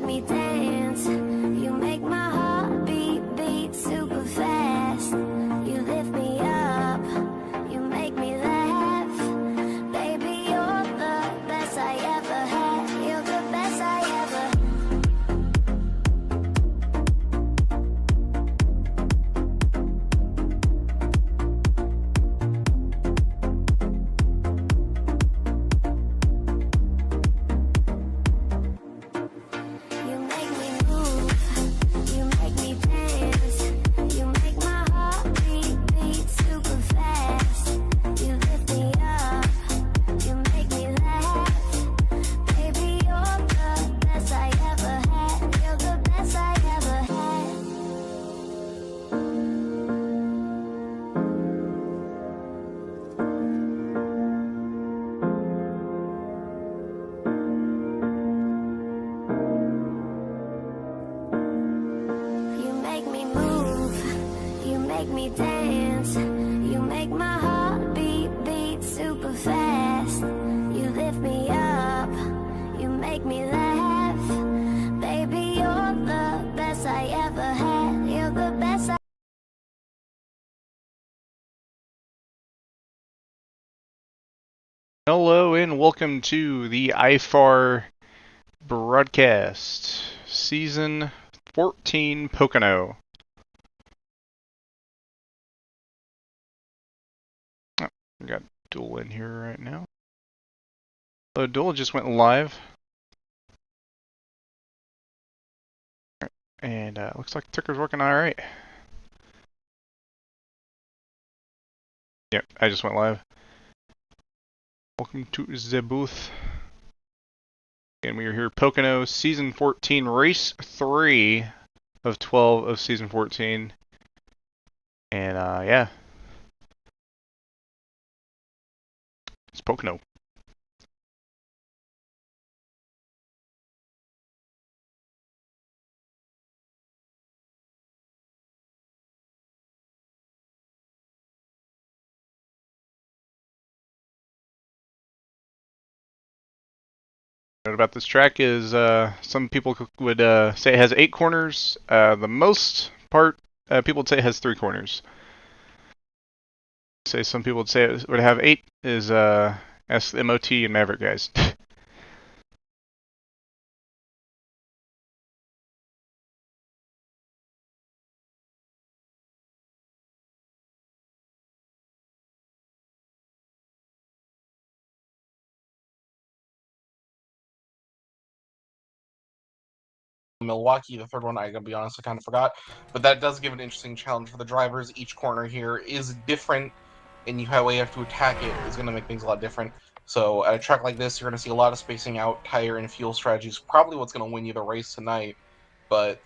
me dance. You make my heart beat super fast. You lift me up. You make me laugh. Baby, you're the best I ever had. You're the best I ever. You make me move. You make me dance. You make my heart beat super fast. You lift me up. You make me laugh. Baby, you're the best I ever had. You're the best I ever had. You make me move. You make me dance. You make my heart beat super fast. You lift me up. You make me laugh. Baby, you're the best I ever had. You're the best I. Hello and welcome to the IFAR Broadcast, Season 14 Pocono. Oh, we got Duel in here right now. Hello, Duel just went live. And looks like Ticker's working alright. Yep, I just went live. Welcome to the booth. And we are here, Pocono, Season 14, Race 3 of 12 of Season 14. And, yeah. It's Pocono. What about this track is some people would say it has 8 corners. The most part people would say it has 3 corners. Say some people would say it would have 8 is ask the MOT and Maverick guys. Milwaukee, the third one, I gotta be honest, I kind of forgot. But that does give an interesting challenge for the drivers. Each corner here is different, and way you have to attack it is going to make things a lot different. So at a track like this, you're going to see a lot of spacing out, tire and fuel strategies. Probably what's going to win you the race tonight. But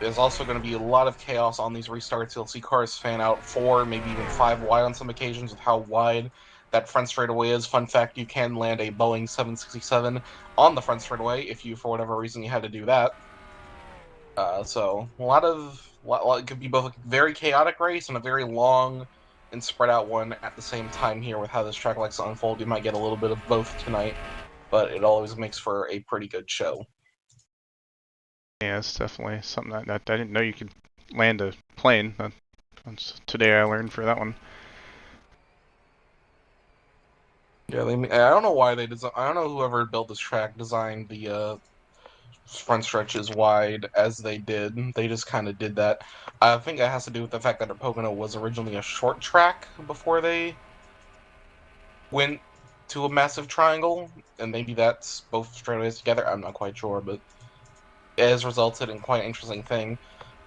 there's also going to be a lot of chaos on these restarts. You'll see cars fan out 4, maybe even 5 wide on some occasions with how wide that front straightaway is. Fun fact, you can land a Boeing 767 on the front straightaway if you, for whatever reason, you had to do that. So it could be both a very chaotic race and a very long and spread out one at the same time here with how this track likes to unfold. You might get a little bit of both tonight, but it always makes for a pretty good show. Yeah, it's definitely something that I didn't know you could land a plane. Today I learned for that one. Yeah, I don't know why I don't know whoever built this track designed the front stretches wide as they did. They just kind of did that. I think it has to do with the fact that Pocono was originally a short track before they went to a massive triangle, and maybe that's both straightaways together. I'm not quite sure, but it has resulted in quite an interesting thing.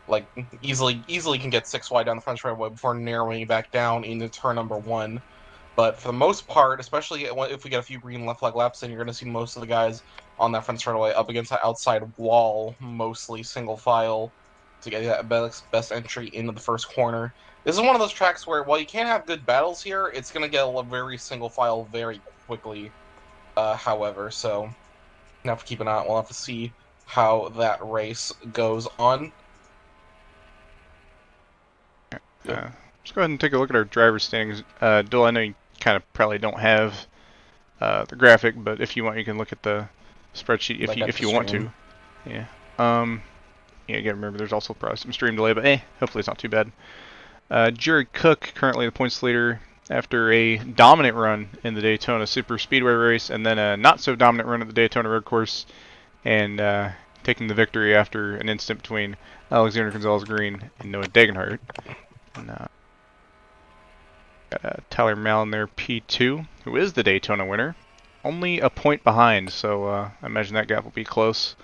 Like, easily can get 6 wide down the front straightaway before narrowing back down into turn number 1. But for the most part, especially if we get a few green left flag laps in, you're going to see most of the guys on that front straightaway up against that outside wall, mostly single file, to get that best entry into the first corner. This is one of those tracks where, while you can't have good battles here, it's going to get a very single file very quickly, however. So, we'll have to keep an eye on. We'll have to see how that race goes on. Let's go ahead and take a look at our driver standings. Dole, I know you kind of probably don't have the graphic, but if you want, you can look at the spreadsheet if you want to. Yeah. Yeah, again, remember there's also probably some stream delay, but hopefully it's not too bad. Jerry Cook, currently the points leader after a dominant run in the Daytona Super Speedway race, and then a not so dominant run at the Daytona Road Course, and taking the victory after an instant between Alexander Gonzalez-Greene and Noah Degenhardt. And, got Tyler Mallon there, P2, who is the Daytona winner. Only a point behind, so I imagine that gap will be close.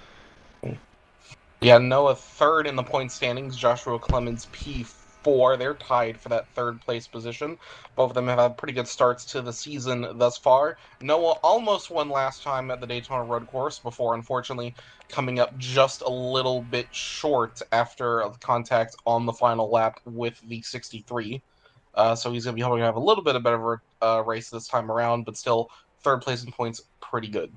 Yeah, Noah third in the point standings, Joshua Clemens P4. They're tied for that third place position. Both of them have had pretty good starts to the season thus far. Noah almost won last time at the Daytona Road Course before, unfortunately, coming up just a little bit short after contact on the final lap with the 63. So he's going to be hoping to have a little bit of better race this time around, but still, third place in points, pretty good.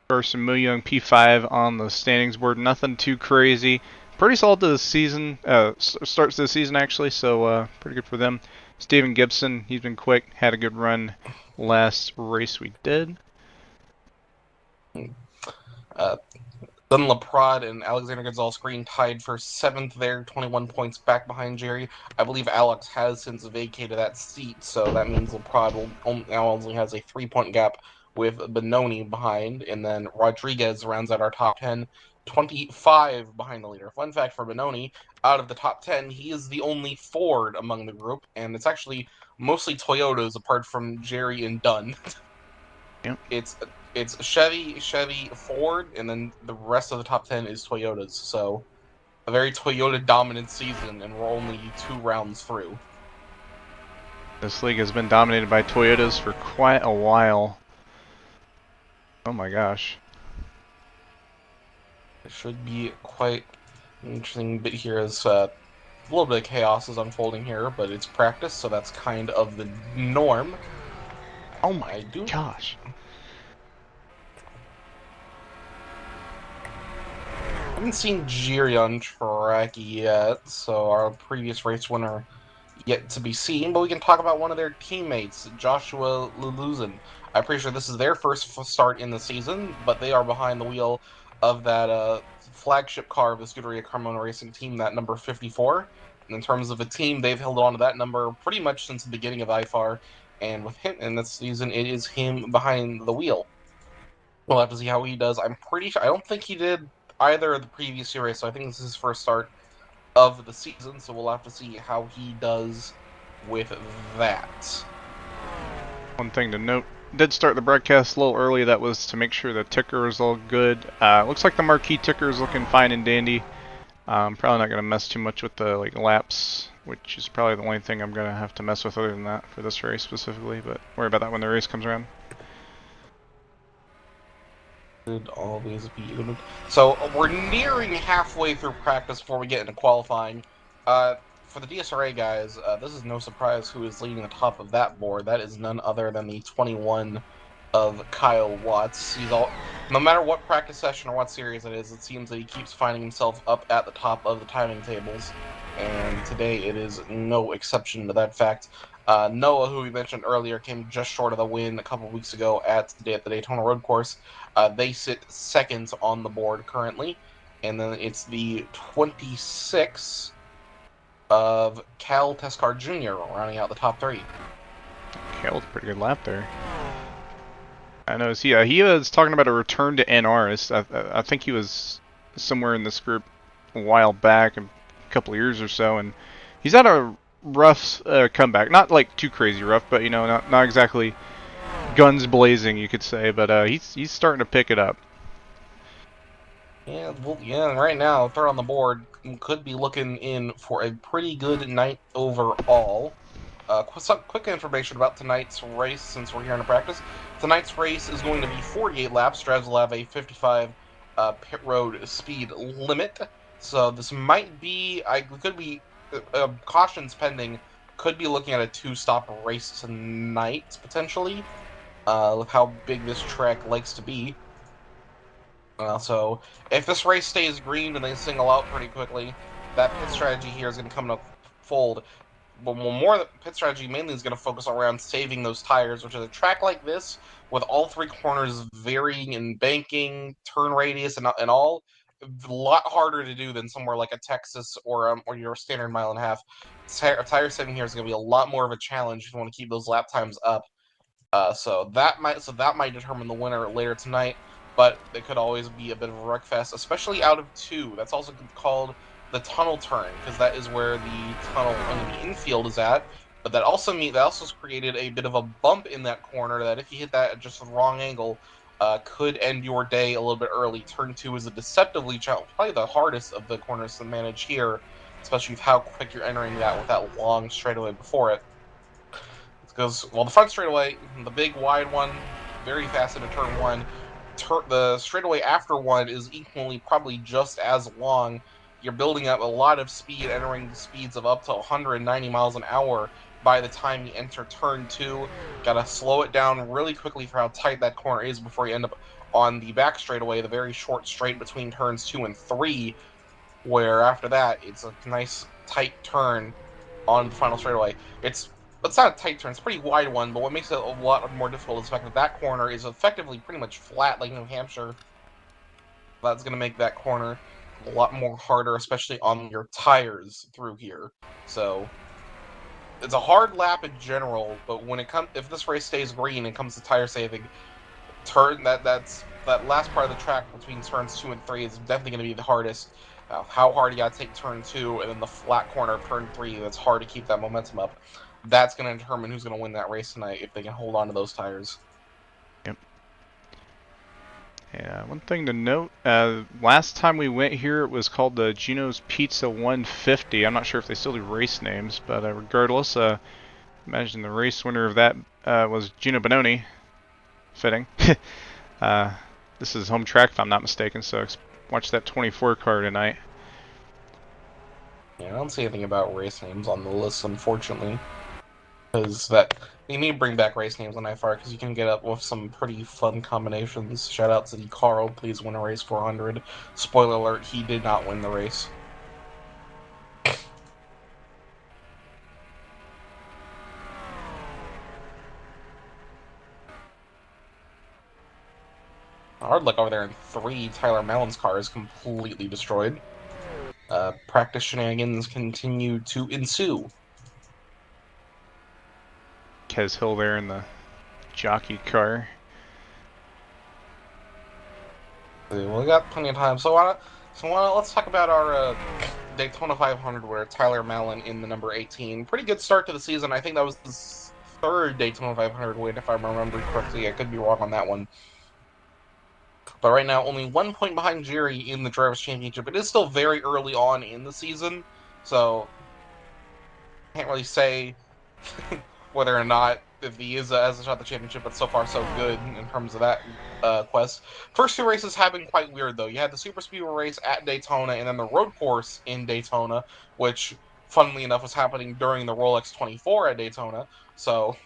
Carson Young P5 on the standings board. Nothing too crazy. Pretty solid to the season. Starts to the season actually, so pretty good for them. Steven Gibson, he's been quick. Had a good run last race we did. Then Laprade and Alexander Gonzalez-Greene tied for 7th there, 21 points back behind Jerry. I believe Alex has since vacated that seat, so that means Laprade now only has a 3-point gap with Benoni behind, and then Rodriguez rounds out our top 10, 25 behind the leader. Fun fact for Benoni, out of the top 10, he is the only Ford among the group, and it's actually mostly Toyotas apart from Jerry and Dunn. Yep. It's Chevy, Ford, and then the rest of the top 10 is Toyotas. So, a very Toyota-dominant season, and we're only 2 rounds through. This league has been dominated by Toyotas for quite a while. Oh my gosh. It should be quite an interesting bit here as a little bit of chaos is unfolding here, but it's practice, so that's kind of the norm. Oh my gosh. I haven't seen Jiri on track yet, so our previous race winner yet to be seen, but we can talk about one of their teammates, Joshua Luluzin. I'm pretty sure this is their first start in the season, but they are behind the wheel of that flagship car of the Scuderia Carmona Racing team, that number 54. And in terms of a team, they've held on to that number pretty much since the beginning of IFAR, and with him in this season, it is him behind the wheel. We'll have to see how he does. I'm pretty sure, I don't think he did either of the previous race, so I think this is his first start of the season, so we'll have to see how he does with that. One thing to note, did start the broadcast a little early. That was to make sure the ticker was all good. Looks like the marquee ticker is looking fine and dandy. Probably not going to mess too much with the laps, which is probably the only thing I'm going to have to mess with other than that for this race specifically, but worry about that when the race comes around. Should always be good. So we're nearing halfway through practice before we get into qualifying. For the DSRA guys, this is no surprise who is leading the top of that board. That is none other than the 21 of Kyle Watts. No matter what practice session or what series it is, it seems that he keeps finding himself up at the top of the timing tables. And today it is no exception to that fact. Noah, who we mentioned earlier, came just short of the win a couple weeks ago at the Daytona Road Course. They sit second on the board currently. And then it's the 26 of Cal Tescar Jr. rounding out the top 3. Cal with a pretty good lap there. I know. He was talking about a return to NR. I think he was somewhere in this group a while back, a couple of years or so, and he's had a rough comeback. Not like too crazy rough, but not exactly guns blazing, you could say. But he's starting to pick it up. Yeah, well, right now, third on the board, could be looking in for a pretty good night overall. Some quick information about tonight's race, since we're here in practice. Tonight's race is going to be 48 laps. Drivers will have a 55 pit road speed limit. So this might be, could be, cautions pending, could be looking at a 2-stop race tonight, potentially, with how big this track likes to be. So, if this race stays green and they single out pretty quickly, that pit strategy here is going to come to fold. more pit strategy mainly is going to focus around saving those tires, which is a track like this with all three corners varying in banking, turn radius, and all. A lot harder to do than somewhere like a Texas or your standard mile and a half. Tire saving here is going to be a lot more of a challenge if you want to keep those lap times up. So that might determine the winner later tonight, but it could always be a bit of a wreck fest, especially out of two. That's also called the tunnel turn, because that is where the tunnel in the infield is at. But that also created a bit of a bump in that corner that if you hit that at just the wrong angle, could end your day a little bit early. Turn 2 is a deceptively challenge, probably the hardest of the corners to manage here, especially with how quick you're entering that with that long straightaway before it. Because, well, the front straightaway, the big wide one, very fast into turn 1. The straightaway after 1 is equally, probably just as long. You're building up a lot of speed, entering speeds of up to 190 miles an hour by the time you enter turn 2. Gotta slow it down really quickly for how tight that corner is before you end up on the back straightaway, the very short straight between turns 2 and 3, where after that, it's a nice tight turn on the final straightaway. It's not a tight turn, it's a pretty wide one, but what makes it a lot more difficult is the fact that that corner is effectively pretty much flat like New Hampshire. That's going to make that corner a lot more harder, especially on your tires through here. So it's a hard lap in general, but when if this race stays green and comes to tire saving, that last part of the track between turns 2 and 3 is definitely going to be the hardest. How hard you got to take turn 2 and then the flat corner of turn 3, that's hard to keep that momentum up. That's going to determine who's going to win that race tonight if they can hold on to those tires. Yep. Yeah, one thing to note, last time we went here it was called the Gino's Pizza 150. I'm not sure if they still do race names, but regardless, imagine the race winner of that was Gino Bononi. Fitting. This is home track if I'm not mistaken, so watch that 24 car tonight. Yeah, I don't see anything about race names on the list, unfortunately. Because they need to bring back race names on IFAR, because you can get up with some pretty fun combinations. Shout out to the Carl, please win a race 400. Spoiler alert, he did not win the race. Hard luck over there in 3. Tyler Mellon's car is completely destroyed. Practice shenanigans continue to ensue. Kez Hill there in the jockey car. Well, we got plenty of time. So let's talk about our Daytona 500 where Tyler Mellon in the number 18. Pretty good start to the season. I think that was his 3rd Daytona 500 win, if I remember correctly. I could be wrong on that one. But right now, only 1 point behind Jerry in the Drivers' Championship. It is still very early on in the season, so can't really say whether or not if he has a shot at the championship, but so far so good in terms of that quest. First 2 races have been quite weird, though. You had the Super Speedway race at Daytona, and then the road course in Daytona, which, funnily enough, was happening during the Rolex 24 at Daytona. So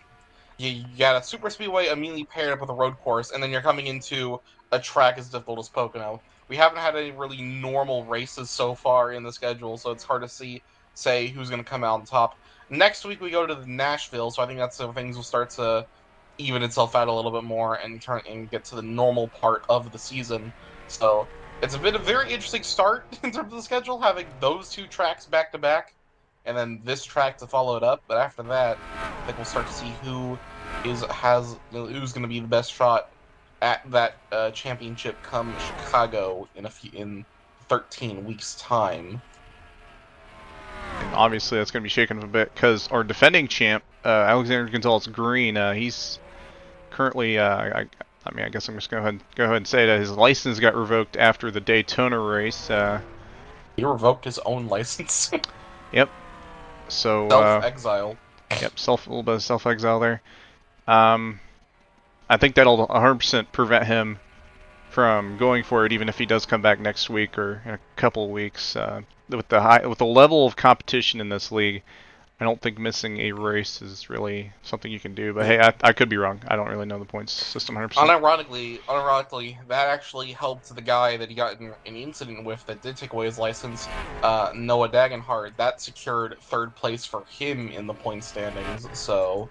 you got a Super Speedway immediately paired up with a road course, and then you're coming into a track as difficult as Pocono. We haven't had any really normal races so far in the schedule, so it's hard to say who's going to come out on top. Next week we go to Nashville, so I think that's when things will start to even itself out a little bit more and get to the normal part of the season. So it's a very interesting start in terms of the schedule, having those 2 tracks back to back, and then this track to follow it up. But after that, I think we'll start to see who's going to be the best shot at that championship come Chicago in 13 weeks' time. And obviously that's going to be shaken up a bit because our defending champ, Alexander Gonzalez-Greene, he's currently, I guess I'm just going to go ahead and say that his license got revoked after the Daytona race. He revoked his own license? Yep. So self-exile. Yep, a little bit of self-exile there. I think that'll 100% prevent him from going for it, even if he does come back next week or in a couple of weeks. With the level of competition in this league, I don't think missing a race is really something you can do. But hey, I could be wrong. I don't really know the points system 100%. Unironically, that actually helped the guy that he got in an incident with that did take away his license, Noah Dagenhart. That secured third place for him in the point standings. So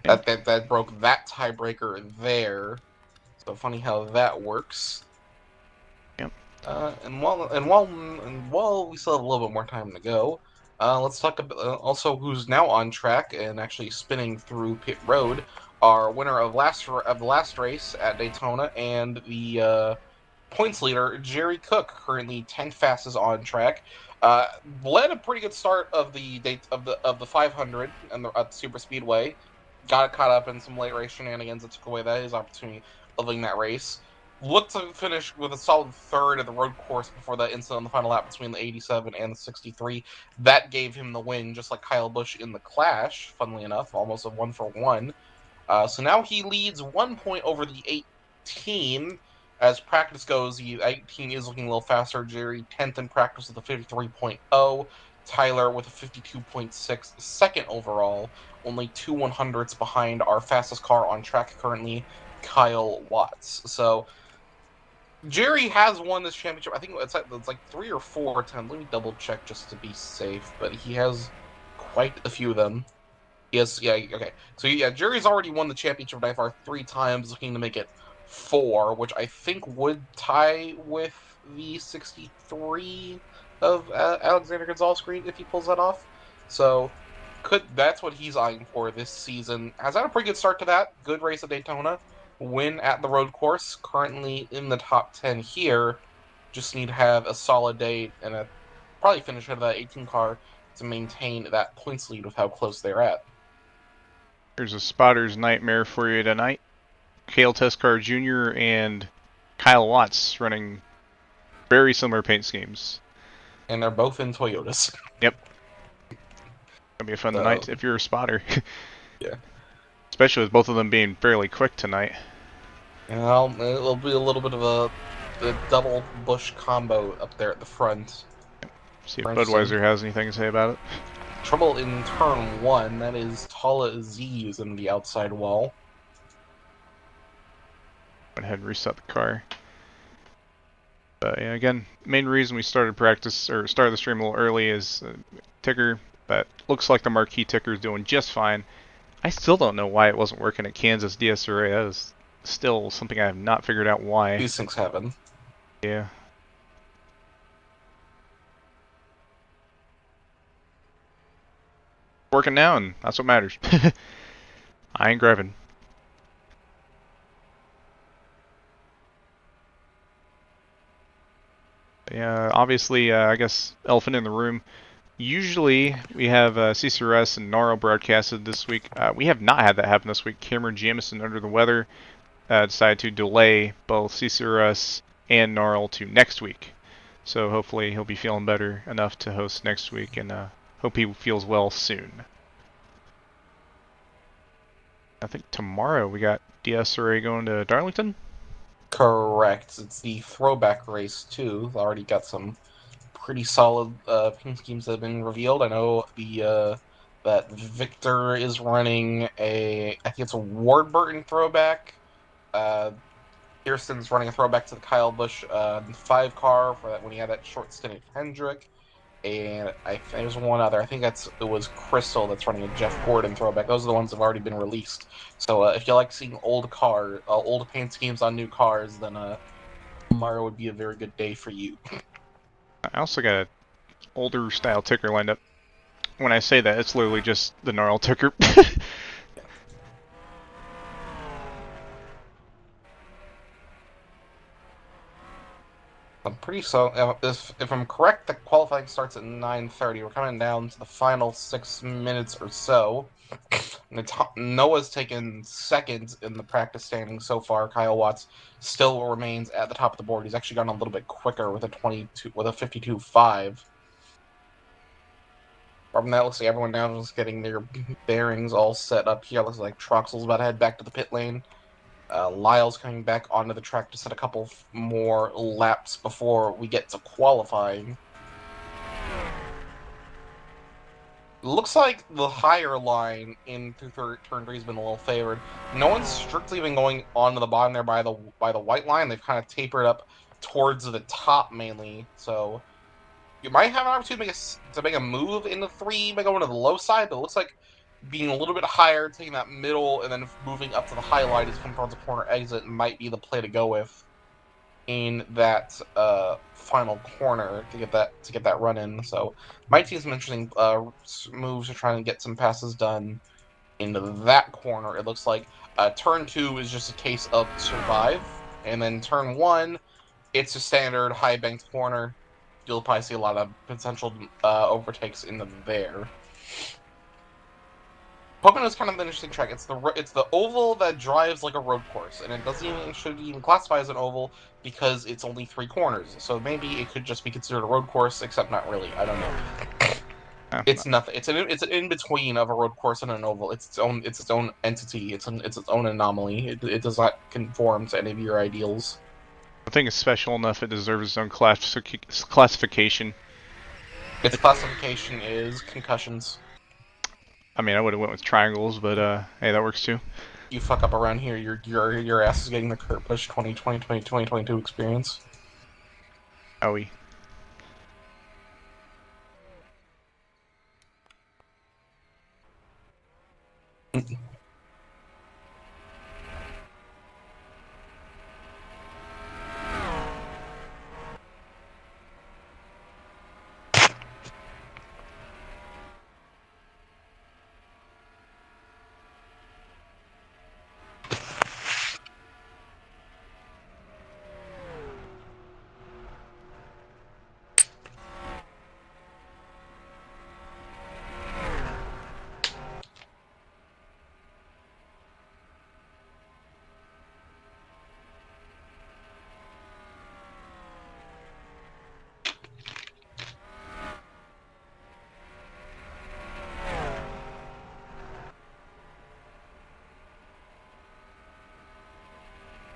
that broke that tiebreaker there. So funny how that works. Yep. And while we still have a little bit more time to go, let's talk about also who's now on track and actually spinning through pit road. Our winner of the last race at Daytona and the points leader Jerry Cook, currently 10th fastest on track. Led a pretty good start of the 500 and the Super Speedway. Got caught up in some late race shenanigans that took away his opportunity of winning that race. Looked to finish with a solid third at the road course before that incident on the final lap between the 87 and the 63. That gave him the win, just like Kyle Busch in the Clash, funnily enough, almost a 1-for-1. So now he leads 1 point over the 18. As practice goes, the 18 is looking a little faster. Jerry, 10th in practice with a 53.0. Tyler with a 52.6, second overall. Only 2 100ths behind our fastest car on track currently, Kyle Watts. So Jerry has won this championship. I think it's like 3 or 4 times. Let me double check just to be safe. But he has quite a few of them. Yes, yeah, okay. So yeah, Jerry's already won the championship at IFAR 3 times, looking to make it 4, which I think would tie with the 63 of Alexander Gonzalez-Greene if he pulls that off. So that's what he's eyeing for this season. Has had a pretty good start to that. Good race at Daytona. Win at the road course. Currently in the top 10 here. Just need to have a solid day and probably finish out of that 18 car to maintain that points lead with how close they're at. Here's a spotter's nightmare for you tonight. Cale Teskar Jr. and Kyle Watts running very similar paint schemes. And they're both in Toyotas. Yep. Gonna be a fun night if you're a spotter. Yeah. Especially with both of them being fairly quick tonight. Well, it'll be a little bit of a double Busch combo up there at the front. See if Budweiser has anything to say about it. Trouble in turn 1, that is Tala Aziz in the outside wall. Went ahead and reset the car. But yeah, again, main reason we started the stream a little early is ticker, but looks like the marquee ticker is doing just fine. I still don't know why it wasn't working at Kansas DSRA. That is still something I have not figured out why. These things happen. Yeah. Working now, and that's what matters. I ain't grabbing. Yeah, obviously, I guess elephant in the room. Usually we have CCRS and NARL broadcasted this week. We have not had that happen this week. Cameron Jamison, under the weather, decided to delay both CCRS and NARL to next week. So hopefully he'll be feeling better enough to host next week, and hope he feels well soon. I think tomorrow we got DSRA going to Darlington. Correct. It's the throwback race too. Already got some pretty solid paint schemes that have been revealed. I know that Victor is running I think it's a Warburton throwback. Kirsten's running a throwback to the Kyle Busch 5 car for that when he had that short stint at Hendrick. And there's one other. I think it was Crystal that's running a Jeff Gordon throwback. Those are the ones that have already been released. So if you like seeing old paint schemes on new cars, then tomorrow would be a very good day for you. I also got an older style ticker lined up. When I say that, it's literally just the gnarl ticker. I'm pretty so. If I'm correct, the qualifying starts at 9:30. We're coming down to the final 6 minutes or so. Noah's taken second in the practice standings so far. Kyle Watts still remains at the top of the board. He's actually gone a little bit quicker with a 52.5. From that, looks like everyone now is getting their bearings all set up here. Looks like Troxel's about to head back to the pit lane. Lyle's coming back onto the track to set a couple more laps before we get to qualifying. looks like the higher line in turn 3 has been a little favored. No one's strictly been going onto the bottom there by the white line. They've kind of tapered up towards the top mainly. So you might have an opportunity to make a move in the 3 by going to the low side, but it looks like being a little bit higher, taking that middle, and then moving up to the high line as you come towards the corner exit might be the play to go with in that final corner to get that run in. So might see some interesting moves to try and get some passes done into that corner. It looks like turn 2 is just a case of survive, and then turn 1 it's a standard high banked corner. You'll probably see a lot of potential overtakes into there. Pocono is kind of an interesting track. It's the oval that drives like a road course, and it should even classify as an oval because it's only 3 corners. So maybe it could just be considered a road course, except not really. I don't know. It's nothing. It's an in between of a road course and an oval. It's its own entity. It's its own anomaly. It does not conform to any of your ideals. I think it's special enough it deserves its own classification. Its classification is concussions. I mean, I would have went with triangles, but hey, that works too. You fuck up around here, your ass is getting the Kurt Busch 2022 experience. Owie.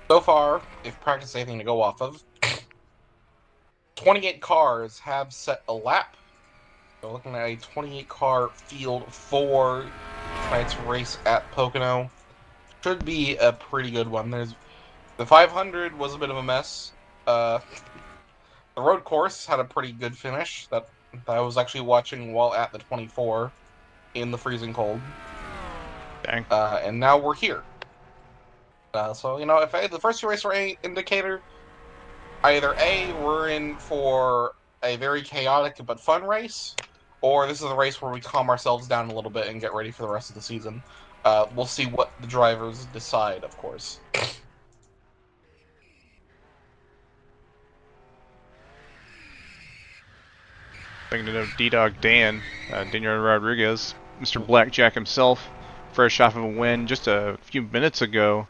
So far, if practice is anything to go off of, 28 cars have set a lap. So looking at a 28 car field for tonight's race at Pocono. Should be a pretty good one. The 500 was a bit of a mess. The road course had a pretty good finish that I was actually watching while at the 24 in the freezing cold. Dang. And now we're here. So, you know, if the first 2 races were any indicator, either A, we're in for a very chaotic but fun race, or this is a race where we calm ourselves down a little bit and get ready for the rest of the season. We'll see what the drivers decide, of course. Thinking of D-Dog Dan, Daniel Rodriguez, Mr. Blackjack himself, fresh off of a win just a few minutes ago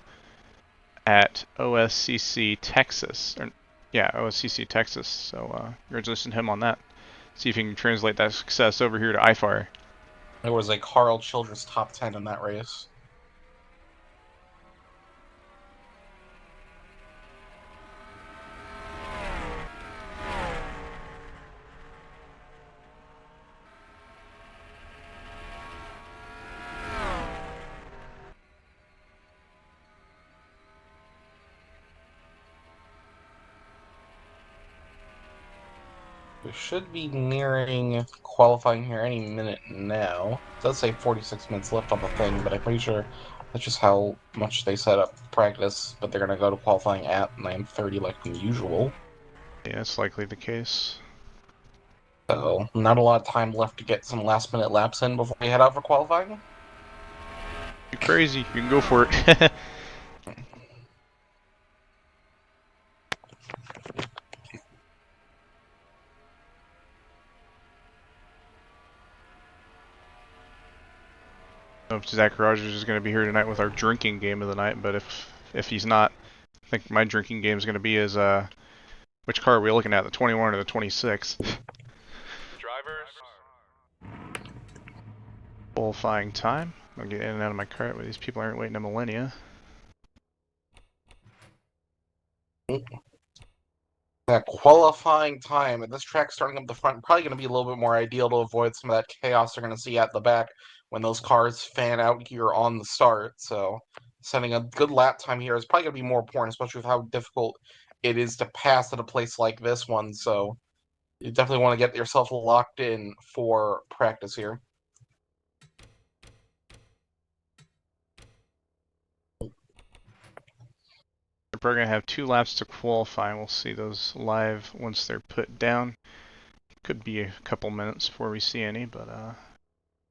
at OSCC Texas. OSCC Texas. So congratulations to him on that. See if he can translate that success over here to IFAR. There was a Carl Childress top 10 in that race. We should be nearing qualifying here any minute now. It does say 46 minutes left on the thing, but I'm pretty sure that's just how much they set up practice, but they're going to go to qualifying at 9:30 like usual. Yeah, it's likely the case. So, not a lot of time left to get some last-minute laps in before we head out for qualifying. You're crazy. You can go for it. I don't know if Zach Rogers is going to be here tonight with our drinking game of the night, but if he's not, I think my drinking game is going to be which car are we looking at, the 21 or the 26? Drivers. Qualifying time. I'll get in and out of my cart where these people aren't waiting a millennia. That qualifying time at this track starting up the front probably going to be a little bit more ideal to avoid some of that chaos they're going to see at the back when those cars fan out here on the start. So setting a good lap time here is probably going to be more important, especially with how difficult it is to pass at a place like this one. So you definitely want to get yourself locked in for practice here. We're probably going to have 2 laps to qualify. We'll see those live once they're put down. Could be a couple minutes before we see any, but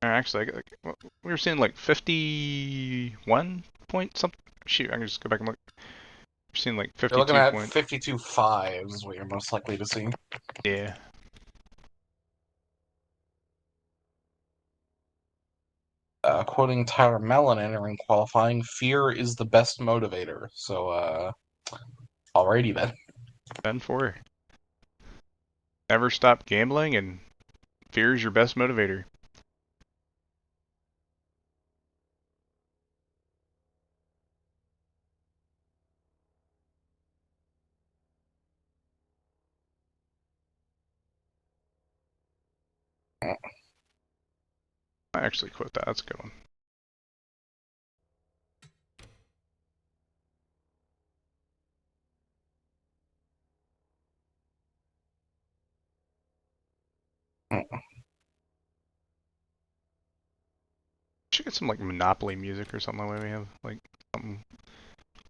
actually, we were seeing like 51 point something. Shoot, I can just go back and look. We're seeing like You're 52 looking at points. 52.5 is what you're most likely to see. Yeah. Quoting Tyler Mellon entering qualifying, fear is the best motivator. So, alrighty then. 10-4. Never stop gambling, and fear is your best motivator. I actually quote that. That's a good one. Should get some like Monopoly music or something like that. We have like something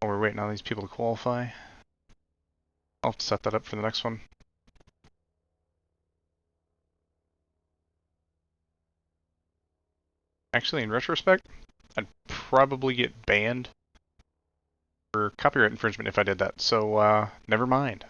while we're waiting on these people to qualify. I'll have to set that up for the next one. Actually, in retrospect, I'd probably get banned for copyright infringement if I did that. So, never mind.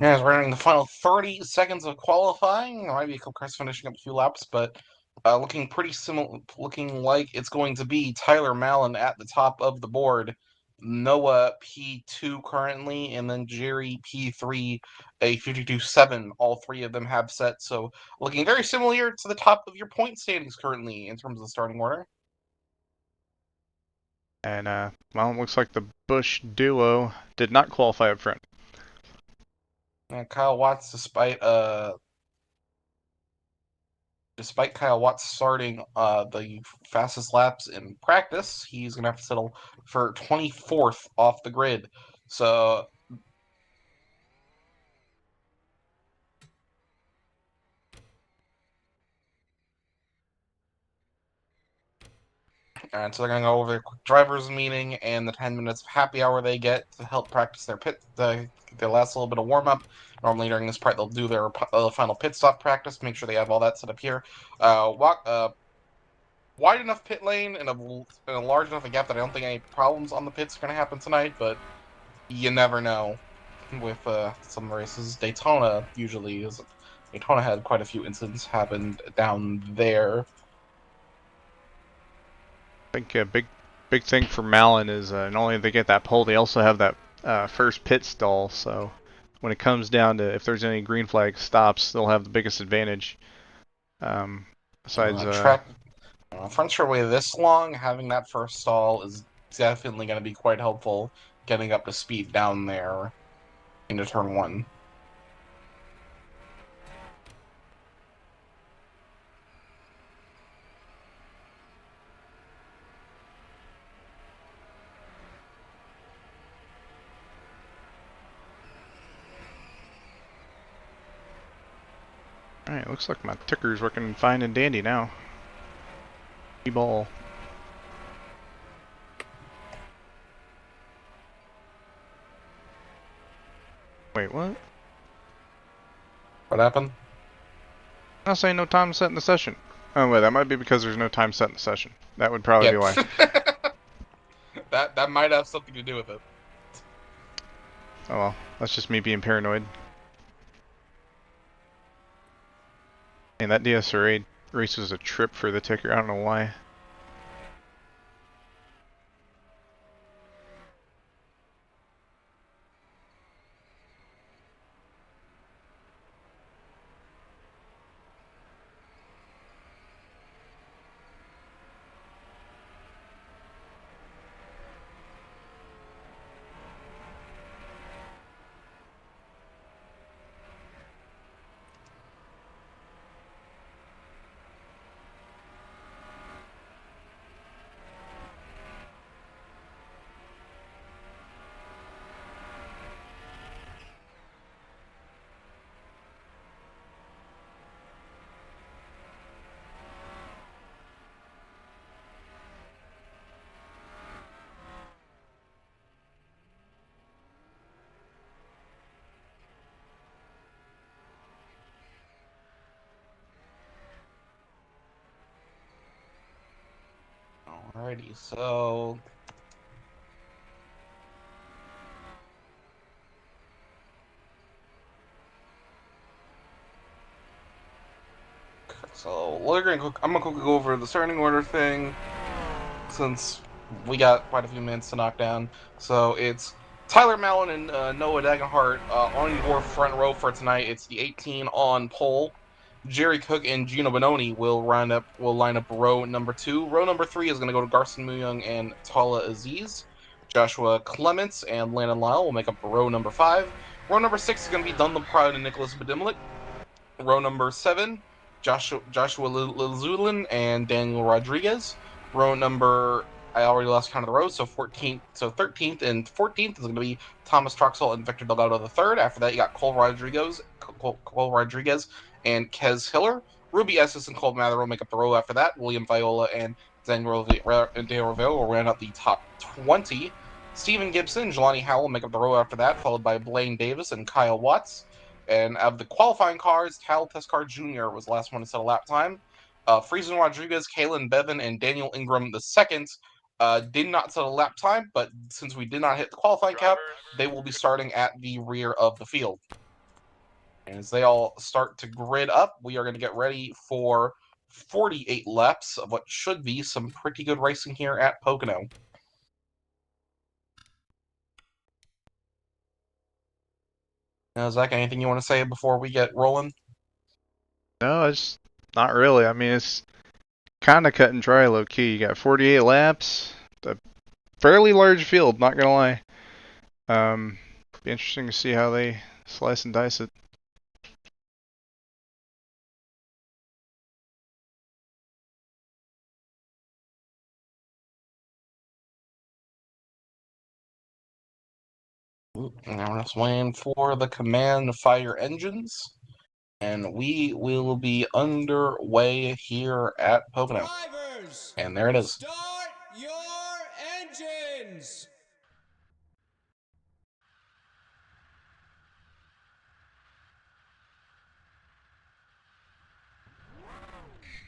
As we're entering the final 30 seconds of qualifying, there might be a couple cars finishing up a few laps, but looking pretty similar. Looking like it's going to be Tyler Mallon at the top of the board, Noah P2 currently, and then Jerry P3, a 52.7. All three of them have set, so looking very similar to the top of your point standings currently in terms of the starting order. And, well, it looks like the Bush duo did not qualify up front. And Kyle Watts, despite Kyle Watts starting the fastest laps in practice, he's going to have to settle for 24th off the grid. So, and so they're going to go over their quick drivers meeting and the 10 minutes of happy hour they get to help practice their their last little bit of warm up. Normally during this part, they'll do their final pit stop practice, make sure they have all that set up here. Wide enough pit lane and a large enough a gap that I don't think any problems on the pits are going to happen tonight, but you never know with some races. Daytona had quite a few incidents happen down there. I think a big thing for Mallon is not only do they get that pole, they also have that first pit stall. So when it comes down to if there's any green flag stops, they'll have the biggest advantage. Besides, Front straightaway this long, having that first stall is definitely going to be quite helpful getting up to speed down there into turn one. Alright, looks like my ticker's working fine and dandy now. E-ball. Wait, what? What happened? I'm saying no time set in the session. Oh wait, that might be because there's no time set in the session. That would probably be why. that might have something to do with it. Oh well, that's just me being paranoid. And that DSRA race was a trip for the ticker, I don't know why. Alrighty, so I'm gonna quickly go over the starting order thing since we got quite a few minutes to knock down. So it's Tyler Mallon and Noah Dagenhart on your front row for tonight. It's the 18 on pole. Jerry Cook and Gino Bononi will line up row number 2. Row number 3 is going to go to Garson Muyung and Tala Aziz. Joshua Clements and Landon Lyle will make up row number 5. Row number 6 is going to be Dunlop Pride and Nicholas Bedimlik. Row number 7, Joshua Lilzulin and Daniel Rodriguez. Row number, I already lost count of the rows, so 13th and 14th is going to be Thomas Troxel and Victor Delgado III. After that, you got Cole Rodriguez and Kez Hiller. Ruby Estes and Cole Mather will make up the row after that. William Viola and Daniel Rivera will round out the top 20. Stephen Gibson and Jelani Howell will make up the row after that, followed by Blaine Davis and Kyle Watts. And of the qualifying cars, Tal Teskar Jr. was the last one to set a lap time. Friesen Rodriguez, Kalen Bevan, and Daniel Ingram II did not set a lap time, but since we did not hit the qualifying cap, they will be starting at the rear of the field. And as they all start to grid up, we are going to get ready for 48 laps of what should be some pretty good racing here at Pocono. Now, Zach, anything you want to say before we get rolling? No, it's not really. I mean, it's kind of cut and dry, low key. You got 48 laps, a fairly large field, not gonna lie. Be interesting to see how they slice and dice it. Now we're just waiting for the command to fire engines, and we will be underway here at Pocono. Drivers, and there it is. start your engines!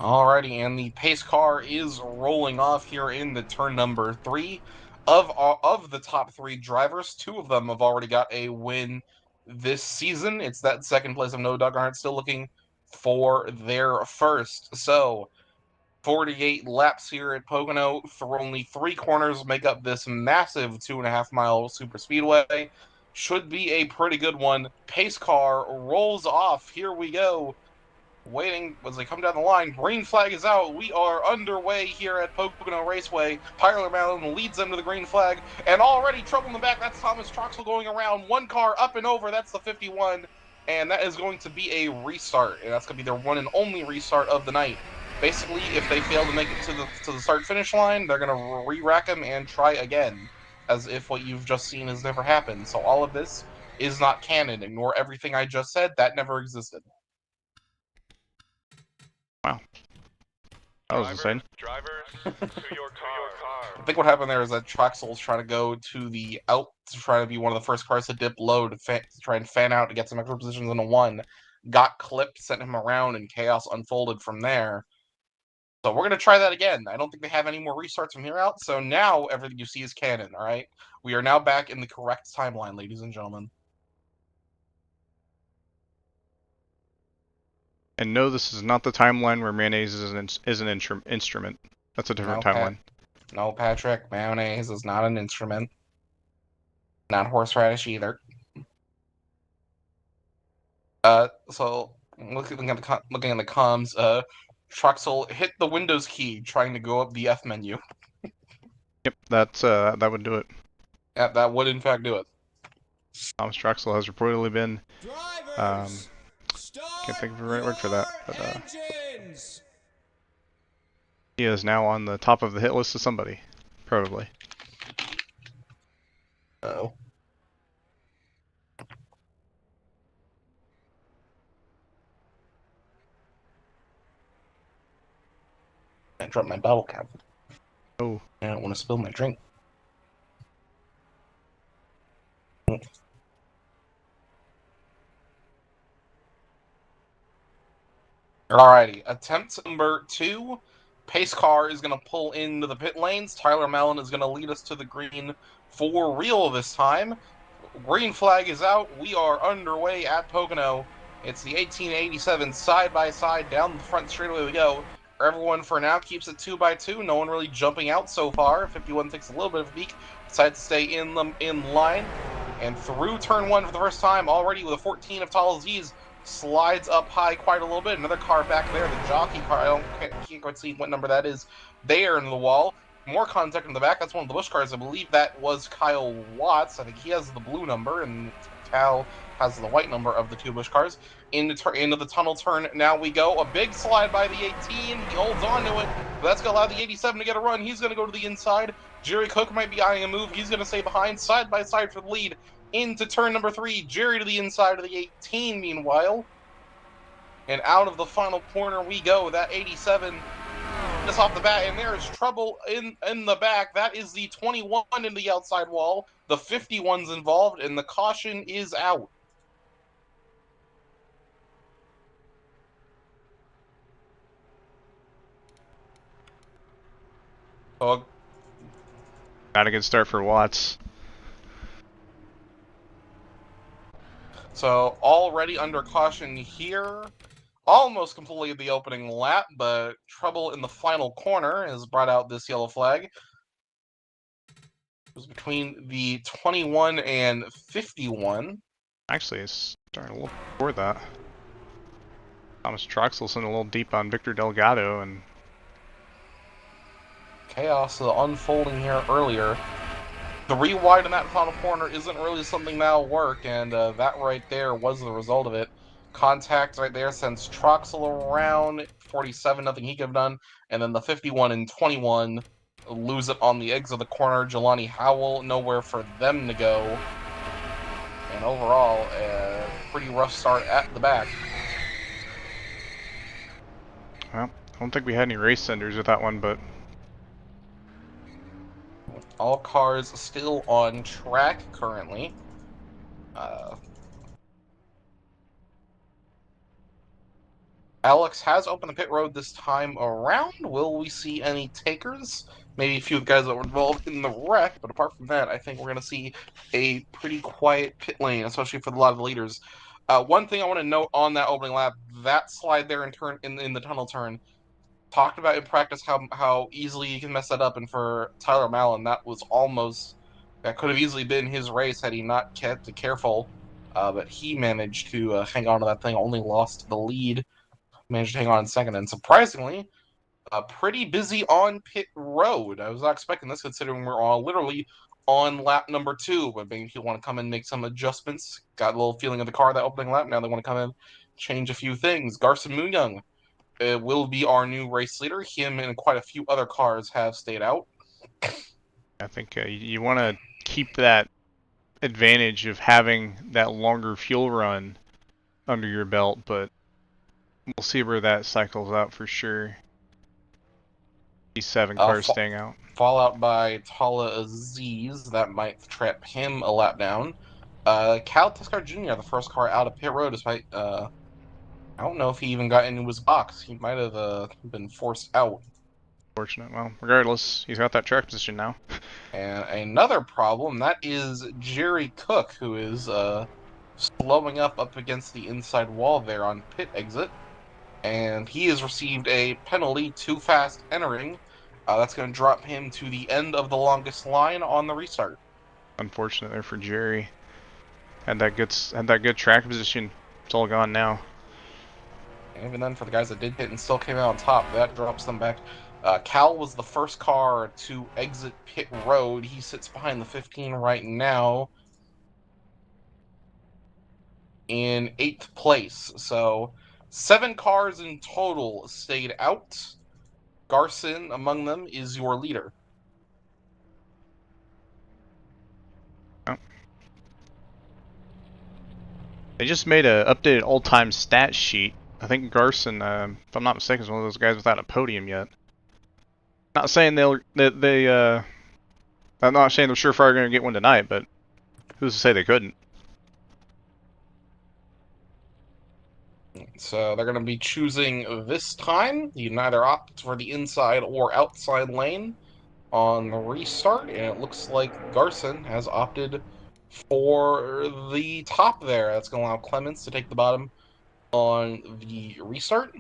Alrighty, and the pace car is rolling off here in the turn number 3. Of the top 3 drivers, 2 of them have already got a win this season. It's that second place of Noah Dagenhart still looking for their first. So, 48 laps here at Pocono. For only 3 corners make up this massive 2.5 mile super speedway. Should be a pretty good one. Pace car rolls off. Here we go. Waiting as they come down the line. Green flag is out. We are underway here at Pocono Raceway. Tyler Mallon leads them to the green flag. And already trouble in the back. That's Thomas Troxel going around. One car up and over. That's the 51. And that is going to be a restart. And that's going to be their one and only restart of the night. Basically, if they fail to make it to the start-finish line, they're going to re-rack them and try again. As if what you've just seen has never happened. So all of this is not canon. Ignore everything I just said. That never existed. Wow. That was insane. I think what happened there is that Troxel's trying to go to the out to try to be one of the first cars to dip low to try and fan out to get some extra positions in a one. Got clipped, sent him around, and chaos unfolded from there. So we're going to try that again. I don't think they have any more restarts from here out, so now everything you see is canon, alright? We are now back in the correct timeline, ladies and gentlemen. And no, this is not the timeline where mayonnaise is an instrument. That's a different timeline. No, Patrick, mayonnaise is not an instrument. Not horseradish either. So looking at the comms, Troxel hit the Windows key trying to go up the F menu. Yep, that would do it. Yeah, that would in fact do it. Thomas Troxel has reportedly been Drivers, can't think of the right word for that, but engines. he is now on the top of the hit list of somebody, probably. Oh. I dropped my bottle cap. Oh. I don't want to spill my drink. Alrighty, attempt number 2. Pace car is going to pull into the pit lanes. Tyler Mallon is going to lead us to the green for real this time. Green flag is out. We are underway at Pocono. It's the 1887 side-by-side down the front straightaway we go. Everyone for now keeps it 2x2. No one really jumping out so far. 51 takes a little bit of a peek. Decides to stay in line. And through turn 1 for the first time already with a 14 of Tall Aziz. Slides up high quite a little bit. Another car back there, the jockey car. Can't quite see what number that is. There in the wall. More contact in the back. That's one of the Busch cars. I believe that was Kyle Watts. I think he has the blue number, and Cal has the white number of the 2 Busch cars. Into the tunnel turn. Now we go. A big slide by the 18. He holds on to it. But that's going to allow the 87 to get a run. He's going to go to the inside. Jerry Cook might be eyeing a move. He's going to stay behind, side by side for the lead. Into turn number 3, Jerry to the inside of the 18, meanwhile. And out of the final corner we go. That 87 just off the bat, and there is trouble in the back. That is the 21 in the outside wall. The 51's involved, and the caution is out. Not a good start for Watts. So already under caution here, almost completed the opening lap, but trouble in the final corner has brought out this yellow flag. It was between the 21 and 51. Actually, it's starting a little before that. Thomas Troxel's in a little deep on Victor Delgado, and chaos unfolding here earlier. The re-wide in that final corner isn't really something that'll work, and that right there was the result of it. Contact right there sends Troxel around. 47, nothing he could have done. And then the 51 and 21 lose it on the eggs of the corner. Jelani Howell, nowhere for them to go. And overall, a pretty rough start at the back. well, I don't think we had any race senders with that one, but All cars still on track currently. Alex has opened the pit road this time around. Will we see any takers? Maybe a few guys that were involved in the wreck, but apart from that, I think we're going to see a pretty quiet pit lane, especially for a lot of the leaders. One thing I want to note on that opening lap, that slide there in the tunnel turn, talked about in practice how easily you can mess that up, and for Tyler Mallon, that could have easily been his race had he not kept it careful, but he managed to hang on to that thing, only lost the lead, managed to hang on in second, and surprisingly, pretty busy on pit road. I was not expecting this considering we're all literally on lap number 2, but maybe people want to come in and make some adjustments. Got a little feeling of the car that opening lap, now they want to come in, change a few things. Garson Muyoung will be our new race leader. Him and quite a few other cars have stayed out. I think you want to keep that advantage of having that longer fuel run under your belt, but We'll see where that cycles out for sure. These 7 I'll cars staying out. Fallout by Tala Aziz, that might trap him a lap down. Cal Tuskar Jr., the first car out of pit road, despite, I don't know if he even got into his box. He might have been forced out. Fortunate. Well, regardless, he's got that track position now. And another problem, that is Jerry Cook, who is slowing up against the inside wall there on pit exit. And he has received a penalty, too fast entering. That's going to drop him to the end of the longest line on the restart. Unfortunate there for Jerry. Had that good track position. It's all gone now. And even then, for the guys that did hit and still came out on top, that drops them back. Cal was the first car to exit pit road. He sits behind the 15 right now in 8th place. So 7 cars in total stayed out. Garson, among them, is your leader. Oh. They just made a updated all-time stat sheet. I think Garson, if I'm not mistaken, is one of those guys without a podium yet. Not saying I'm not saying they're surefire going to get one tonight, but who's to say they couldn't? So they're going to be choosing this time. You can either opt for the inside or outside lane on the restart, and it looks like Garson has opted for the top there. That's going to allow Clements to take the bottom on the restart.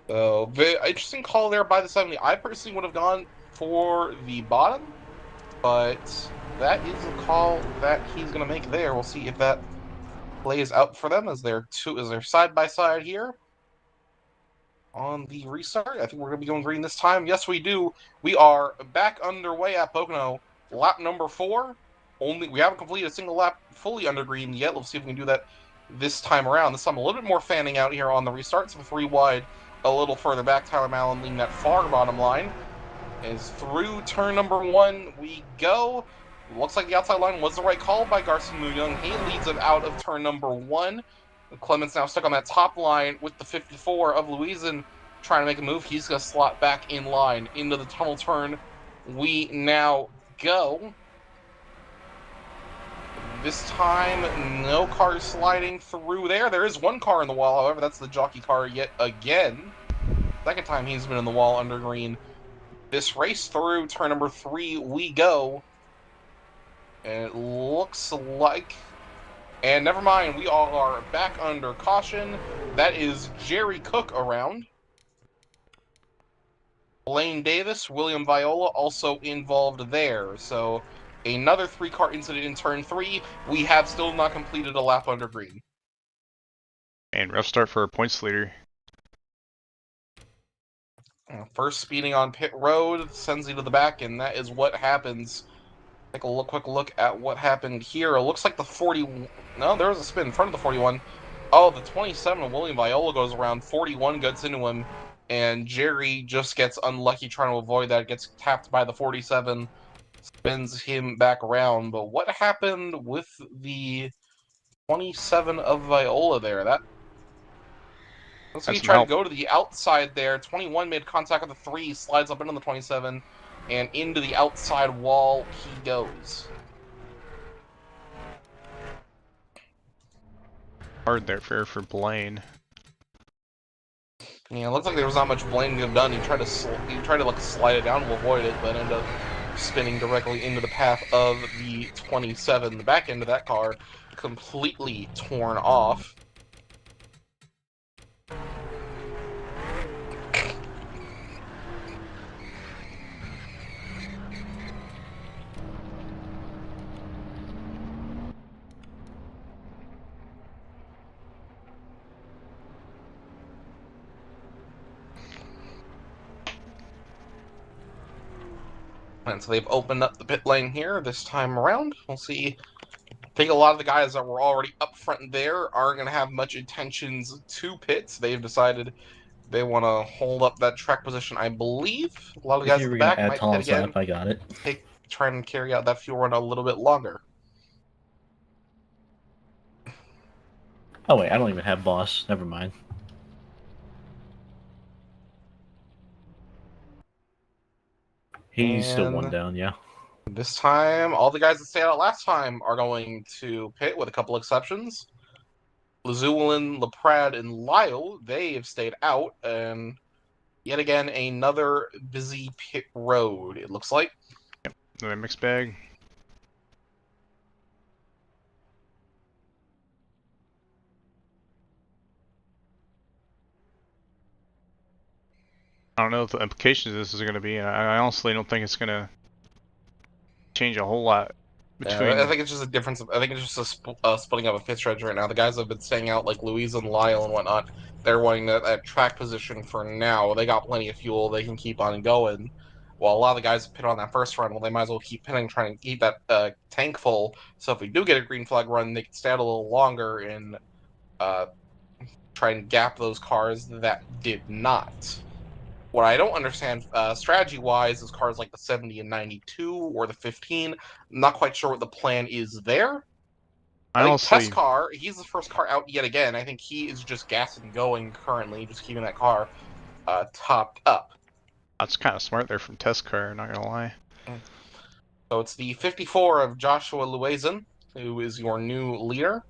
So, very interesting call there by the 70. I personally would have gone for the bottom, but that is a call that he's going to make there. We'll see if that plays out for them as they're side by side here on the restart. I think we're going to be going green this time. Yes, we do. We are back underway at Pocono. Lap number 4. We haven't completed a single lap fully under green yet. Let's see if we can do that this time around. This time a little bit more fanning out here on the restart. So 3 wide, a little further back. Tyler Mallon leading that far bottom line. Is through turn number 1 we go. Looks like the outside line was the right call by Garson Young. He leads it out of turn number 1. Clements now stuck on that top line with the 54 of Louisan trying to make a move. He's going to slot back in line into the tunnel turn. We now go. This time, no cars sliding through there. There is one car in the wall, however, that's the jockey car yet again. Second time he's been in the wall under green. This race through turn number 3 we go. And it looks like... And never mind, we all are back under caution. That is Jerry Cook around. Blaine Davis, William Viola also involved there. So another 3-car incident in turn 3. We have still not completed a lap under green. And rough start for our points leader. First speeding on pit road, sends you to the back, and that is what happens. Take a quick look at what happened here. It looks like the 40... No, there was a spin in front of the 41. Oh, the 27 of William Viola goes around. 41 gets into him, and Jerry just gets unlucky trying to avoid that. Gets tapped by the 47, spins him back around. But what happened with the 27 of Viola there? That looks like he tried to go to the outside there. 21 made contact with the 3, slides up into the 27. And into the outside wall he goes. Hard there for Blaine. Yeah, it looks like there was not much Blaine could have done. He tried to like slide it down to avoid it, but ended up spinning directly into the path of the 27. The back end of that car completely torn off. And so they've opened up the pit lane here this time around. We'll see. I think a lot of the guys that were already up front there aren't going to have much intentions to pits. They've decided they want to hold up that track position, I believe. A lot of the guys at the back might head again. I got it. Try and carry out that fuel run a little bit longer. Oh wait, I don't even have boss. Never mind. He's still one And down, yeah. this time, all the guys that stayed out last time are going to pit, with a couple exceptions. Lazulin, Laprade, and Lyle, they have stayed out, and yet again, another busy pit road, it looks like. Another mixed bag. I don't know what the implications of this is going to be, and I honestly don't think it's going to change a whole lot between. Yeah, I think it's just a difference. I think it's just a splitting up of pit strategy right now. The guys that have been staying out, like Louise and Lyle and whatnot, they're wanting that track position for now. They got plenty of fuel. They can keep on going. While a lot of the guys pit on that first run, well, they might as well keep pitting, trying to keep that tank full. So if we do get a green flag run, they can stay out a little longer and try and gap those cars that did not. What I don't understand strategy-wise is cars like the 70 and 92 or the 15. I'm not quite sure what the plan is there. I think Test Car, he's the first car out yet again. I think he is just gas and going currently, just keeping that car topped up. That's kind of smart there from Test Car, not gonna lie. So it's the 54 of Joshua Luazen, who is your new leader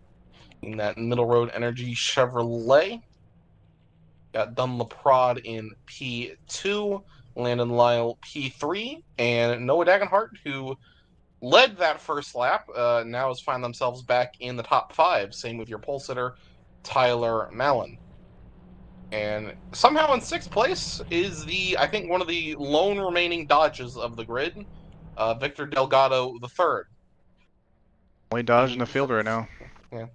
in that Middle Road Energy Chevrolet. Got Dunn Laprade in P2, Landon Lyle P3, and Noah Dagenhart, who led that first lap, now has found themselves back in the top 5. Same with your pole sitter, Tyler Mallon. And somehow in 6th place is I think one of the lone remaining Dodges of the grid, Victor Delgado III. Only Dodge in the field right now. Yeah.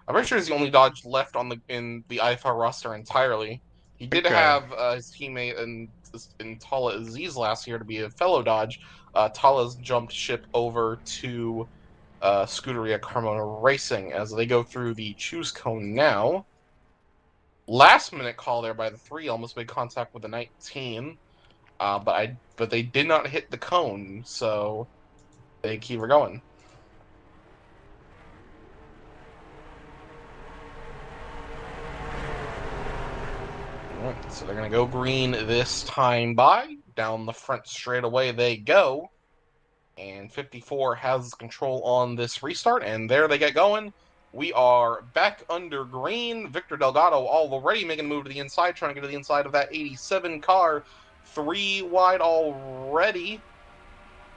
I'm pretty sure he's the only Dodge left in the IFAR roster entirely. He did have his teammate in Tala Aziz last year to be a fellow Dodge. Tala's jumped ship over to Scuderia Carmona Racing as they go through the choose cone now. Last minute call there by the 3, almost made contact with the 19, but they did not hit the cone, so they keep her going. Alright, so they're going to go green this time by. Down the front straightaway they go. And 54 has control on this restart, and there they get going. We are back under green. Victor Delgado already making a move to the inside, trying to get to the inside of that 87 car. 3 wide already.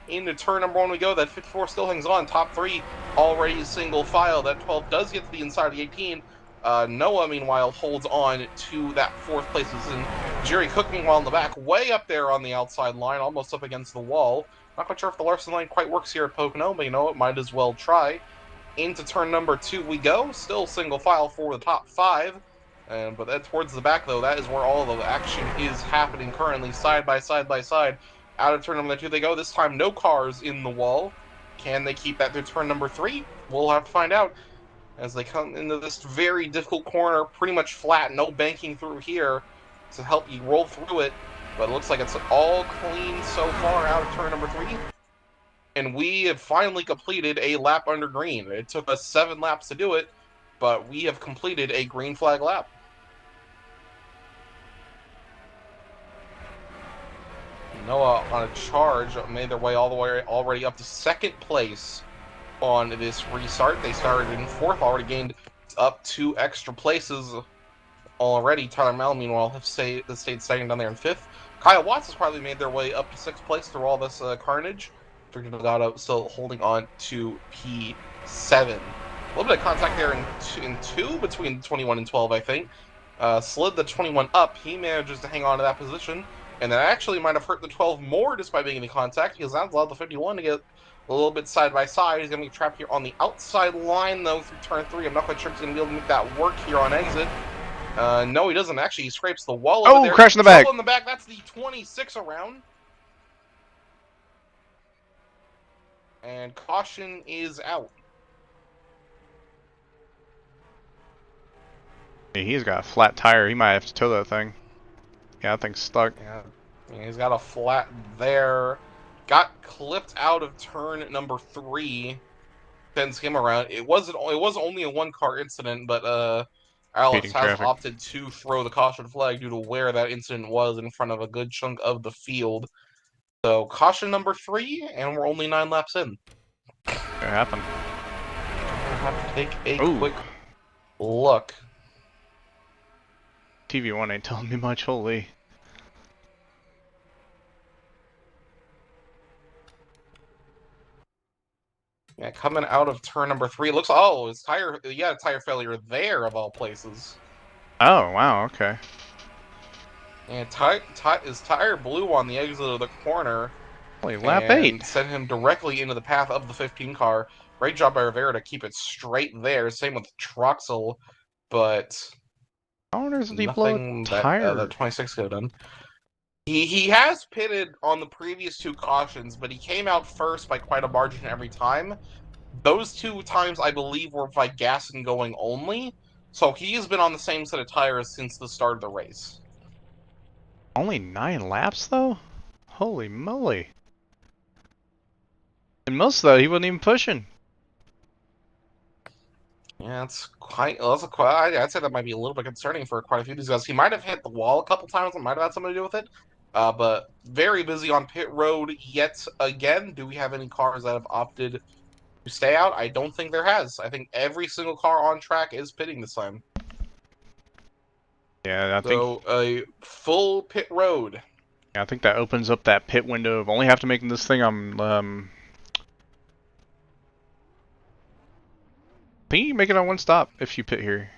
Into turn number 1 we go. That 54 still hangs on. Top 3 already single file. That 12 does get to the inside of the 18. Noah, meanwhile, holds on to that 4th place position. Jerry Cook, meanwhile, in the back, way up there on the outside line, almost up against the wall. Not quite sure if the Larson line quite works here at Pocono, but you know, it might as well try. Into turn number 2 we go. Still single file for the top 5. But then towards the back, though, that is where all the action is happening currently, side by side by side. Out of turn number 2 they go. This time, no cars in the wall. Can they keep that through turn number 3? We'll have to find out. As they come into this very difficult corner, pretty much flat, no banking through here to help you roll through it. But it looks like it's all clean so far out of turn number 3. And we have finally completed a lap under green. It took us 7 laps to do it, but we have completed a green flag lap. Noah on a charge made their way all the way already up to 2nd place on this restart. They started in 4th, already gained up 2 extra places already. Tyler Mallon, meanwhile, have stayed second down there in 5th. Kyle Watts has probably made their way up to 6th place through all this carnage. Victor Delgado still holding on to P7. A little bit of contact there in 2 between 21 and 12, I think. Slid the 21 up. He manages to hang on to that position. And that actually might have hurt the 12 more just by being in contact, because that allowed the 51 to get a little bit side by side. He's going to be trapped here on the outside line, though, through turn 3. I'm not quite sure if he's going to be able to make that work here on exit. No, he doesn't. Actually, he scrapes the wall over there. Crash in the back. Trouble in the back. That's the 26 around. And caution is out. He's got a flat tire. He might have to tow that thing. Yeah, that thing's stuck. Yeah, he's got a flat there. Got clipped out of turn number 3. Sends him around. It was only a 1-car incident, but Alex Speeding has traffic. opted to throw the caution flag due to where that incident was in front of a good chunk of the field. So caution number 3, and we're only 9 laps in. It happened. I have to take a Ooh. quick look. TV1 ain't telling me much, holy. Yeah, coming out of turn number 3, it looks, oh, his tire, yeah, tire failure there of all places. Oh, wow, okay. And his tire blew on the exit of the corner Holy, lap and 8. sent him directly into the path of the 15 car. Great job by Rivera to keep it straight there. Same with Troxel, but How on earth did he blow nothing a that tire? the 26 could have done. He has pitted on the previous 2 cautions, but he came out first by quite a margin every time. Those 2 times, I believe, were by gas and going only, so he has been on the same set of tires since the start of the race. Only 9 laps, though? Holy moly. And most of that, he wasn't even pushing. Yeah, it's quite. I'd say that might be a little bit concerning for quite a few of these guys. He might have hit the wall a couple times. It might have had something to do with it. But very busy on pit road yet again. Do we have any cars that have opted to stay out? I don't think there has. I think every single car on track is pitting this time. Yeah, I think So a full pit road. that opens up that pit window of only have to make this thing on I think you can make it on 1 stop if you pit here.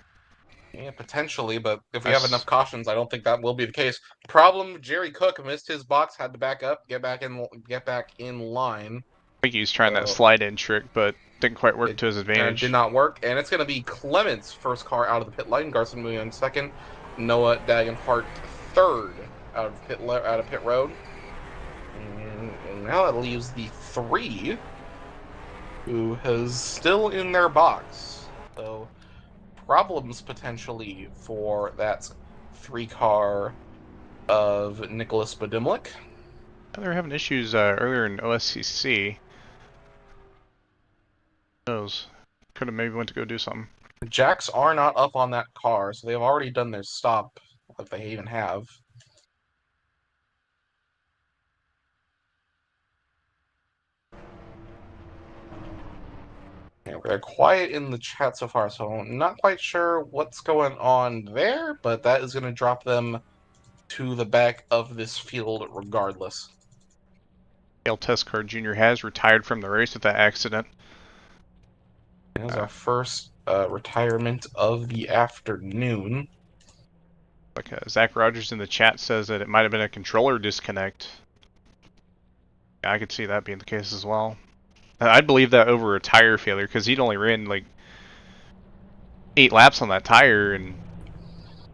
Yeah, potentially, but if we have enough cautions, I don't think that will be the case. Problem: Jerry Cook missed his box, had to back up, get back in line. I think he was trying that slide-in trick, but didn't quite work to his It advantage. did not work, and it's going to be Clement's first car out of the pit lane. Garson moving on second. Noah Dagenhart third out of pit road. And now that leaves the 3, who is still in their box. So problems potentially for that 3 car of Nicholas Badimlik. They were having issues earlier in OSCC. Who knows? Could have maybe went to go do something. Jacks are not up on that car, so they've already done their stop, if they even have. Yeah, they're quiet in the chat so far, so I'm not quite sure what's going on there, but that is going to drop them to the back of this field regardless. Dale Testcard Jr. has retired from the race with that accident. That was our first retirement of the afternoon. Like Zach Rogers in the chat says that it might have been a controller disconnect. Yeah, I could see that being the case as well. I'd believe that over a tire failure, because he'd only ran like 8 laps on that tire, and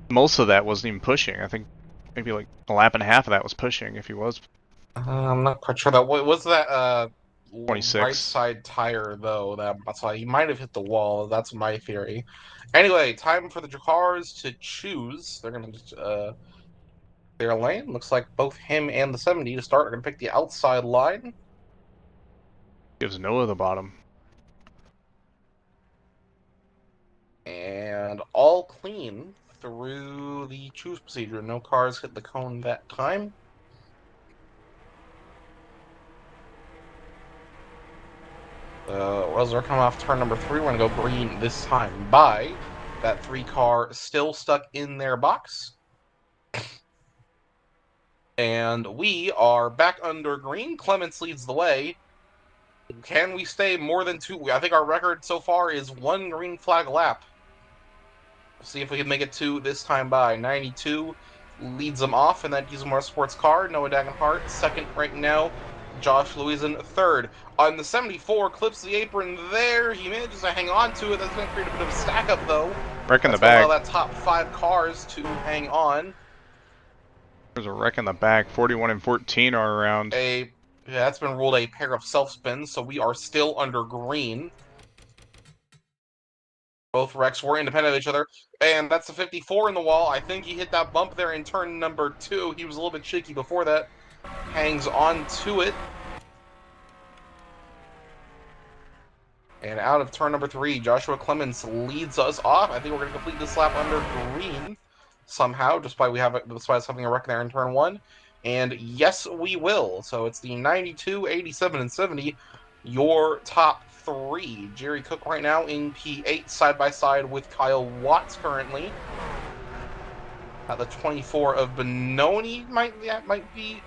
most of that wasn't even pushing. I think maybe like a lap and a half of that was pushing, if he was. I'm not quite sure that. What was that? 26. Right side tire, though. That's why he might have hit the wall. That's my theory. Anyway, time for the cars to choose. They're going to their lane. Looks like both him and the 70 to start are going to pick the outside line. Gives Noah the bottom. And all clean through the choose procedure. No cars hit the cone that time. As we're coming off turn number 3, we're going to go green this time by that 3 car still stuck in their box. And we are back under green. Clements leads the way. Can we stay more than 2? I think our record so far is 1 green flag lap. We'll see if we can make it 2 this time by. 92 leads them off in that Diesel Motorsports car. Noah Dagenhart second right now. Josh Louison third. On the 74, clips the apron there. He manages to hang on to it. That's going to create a bit of a stack up, though. Wreck in the back. Allow that top 5 cars to hang on. There's a wreck in the back. 41 and 14 are around. That's been ruled a pair of self-spins, so we are still under green. Both wrecks were independent of each other. And that's the 54 in the wall. I think he hit that bump there in turn number 2. He was a little bit shaky before that. Hangs on to it. And out of turn number 3, Joshua Clemens leads us off. I think we're going to complete this lap under green somehow, despite us having a wreck there in turn 1. And yes, we will. So it's the 92, 87, and 70, your top 3. Jerry Cook right now in P8, side by side with Kyle Watts currently. The 24 of Benoni might be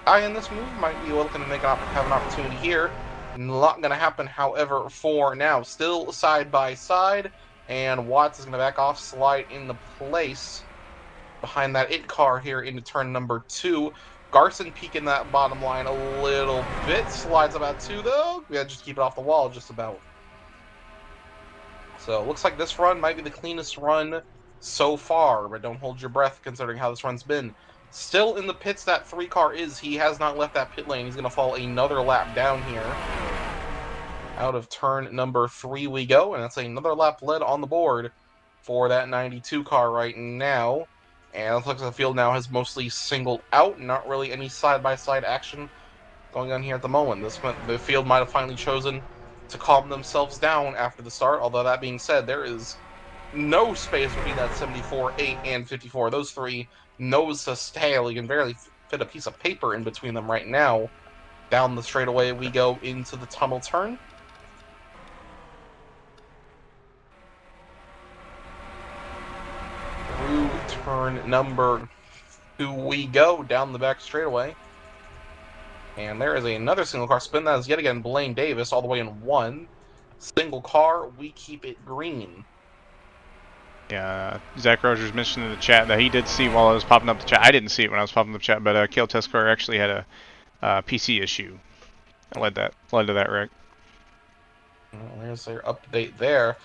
eyeing this move, might be looking to have an opportunity here. Not going to happen, however, for now. Still side by side, and Watts is going to back off, slide into place behind that it car here into turn number 2. Garson peeking that bottom line a little bit, slides about 2 though. We gotta just keep it off the wall just about. So looks like this run might be the cleanest run so far, but don't hold your breath considering how this run's been. Still in the pits that 3 car is. He has not left that pit lane. He's going to fall another lap down here. Out of turn number 3 we go, and that's another lap led on the board for that 92 car right now. And it looks like the field now has mostly singled out, not really any side-by-side action going on here at the moment. The field might have finally chosen to calm themselves down after the start, although that being said, there is no space between that 74, 8, and 54. Those 3 nose to tail. You can barely fit a piece of paper in between them right now. Down the straightaway we go into the tunnel turn. Through turn number 2 we go, down the back straightaway. And there is another single car spin. That is yet again Blaine Davis, all the way in 1. Single car, we keep it green. Yeah, Zach Rogers mentioned in the chat that he did see while I was popping up the chat. I didn't see it when I was popping up the chat, but Kale Teskar actually had a PC issue. Led to that wreck. Well, there's their update there.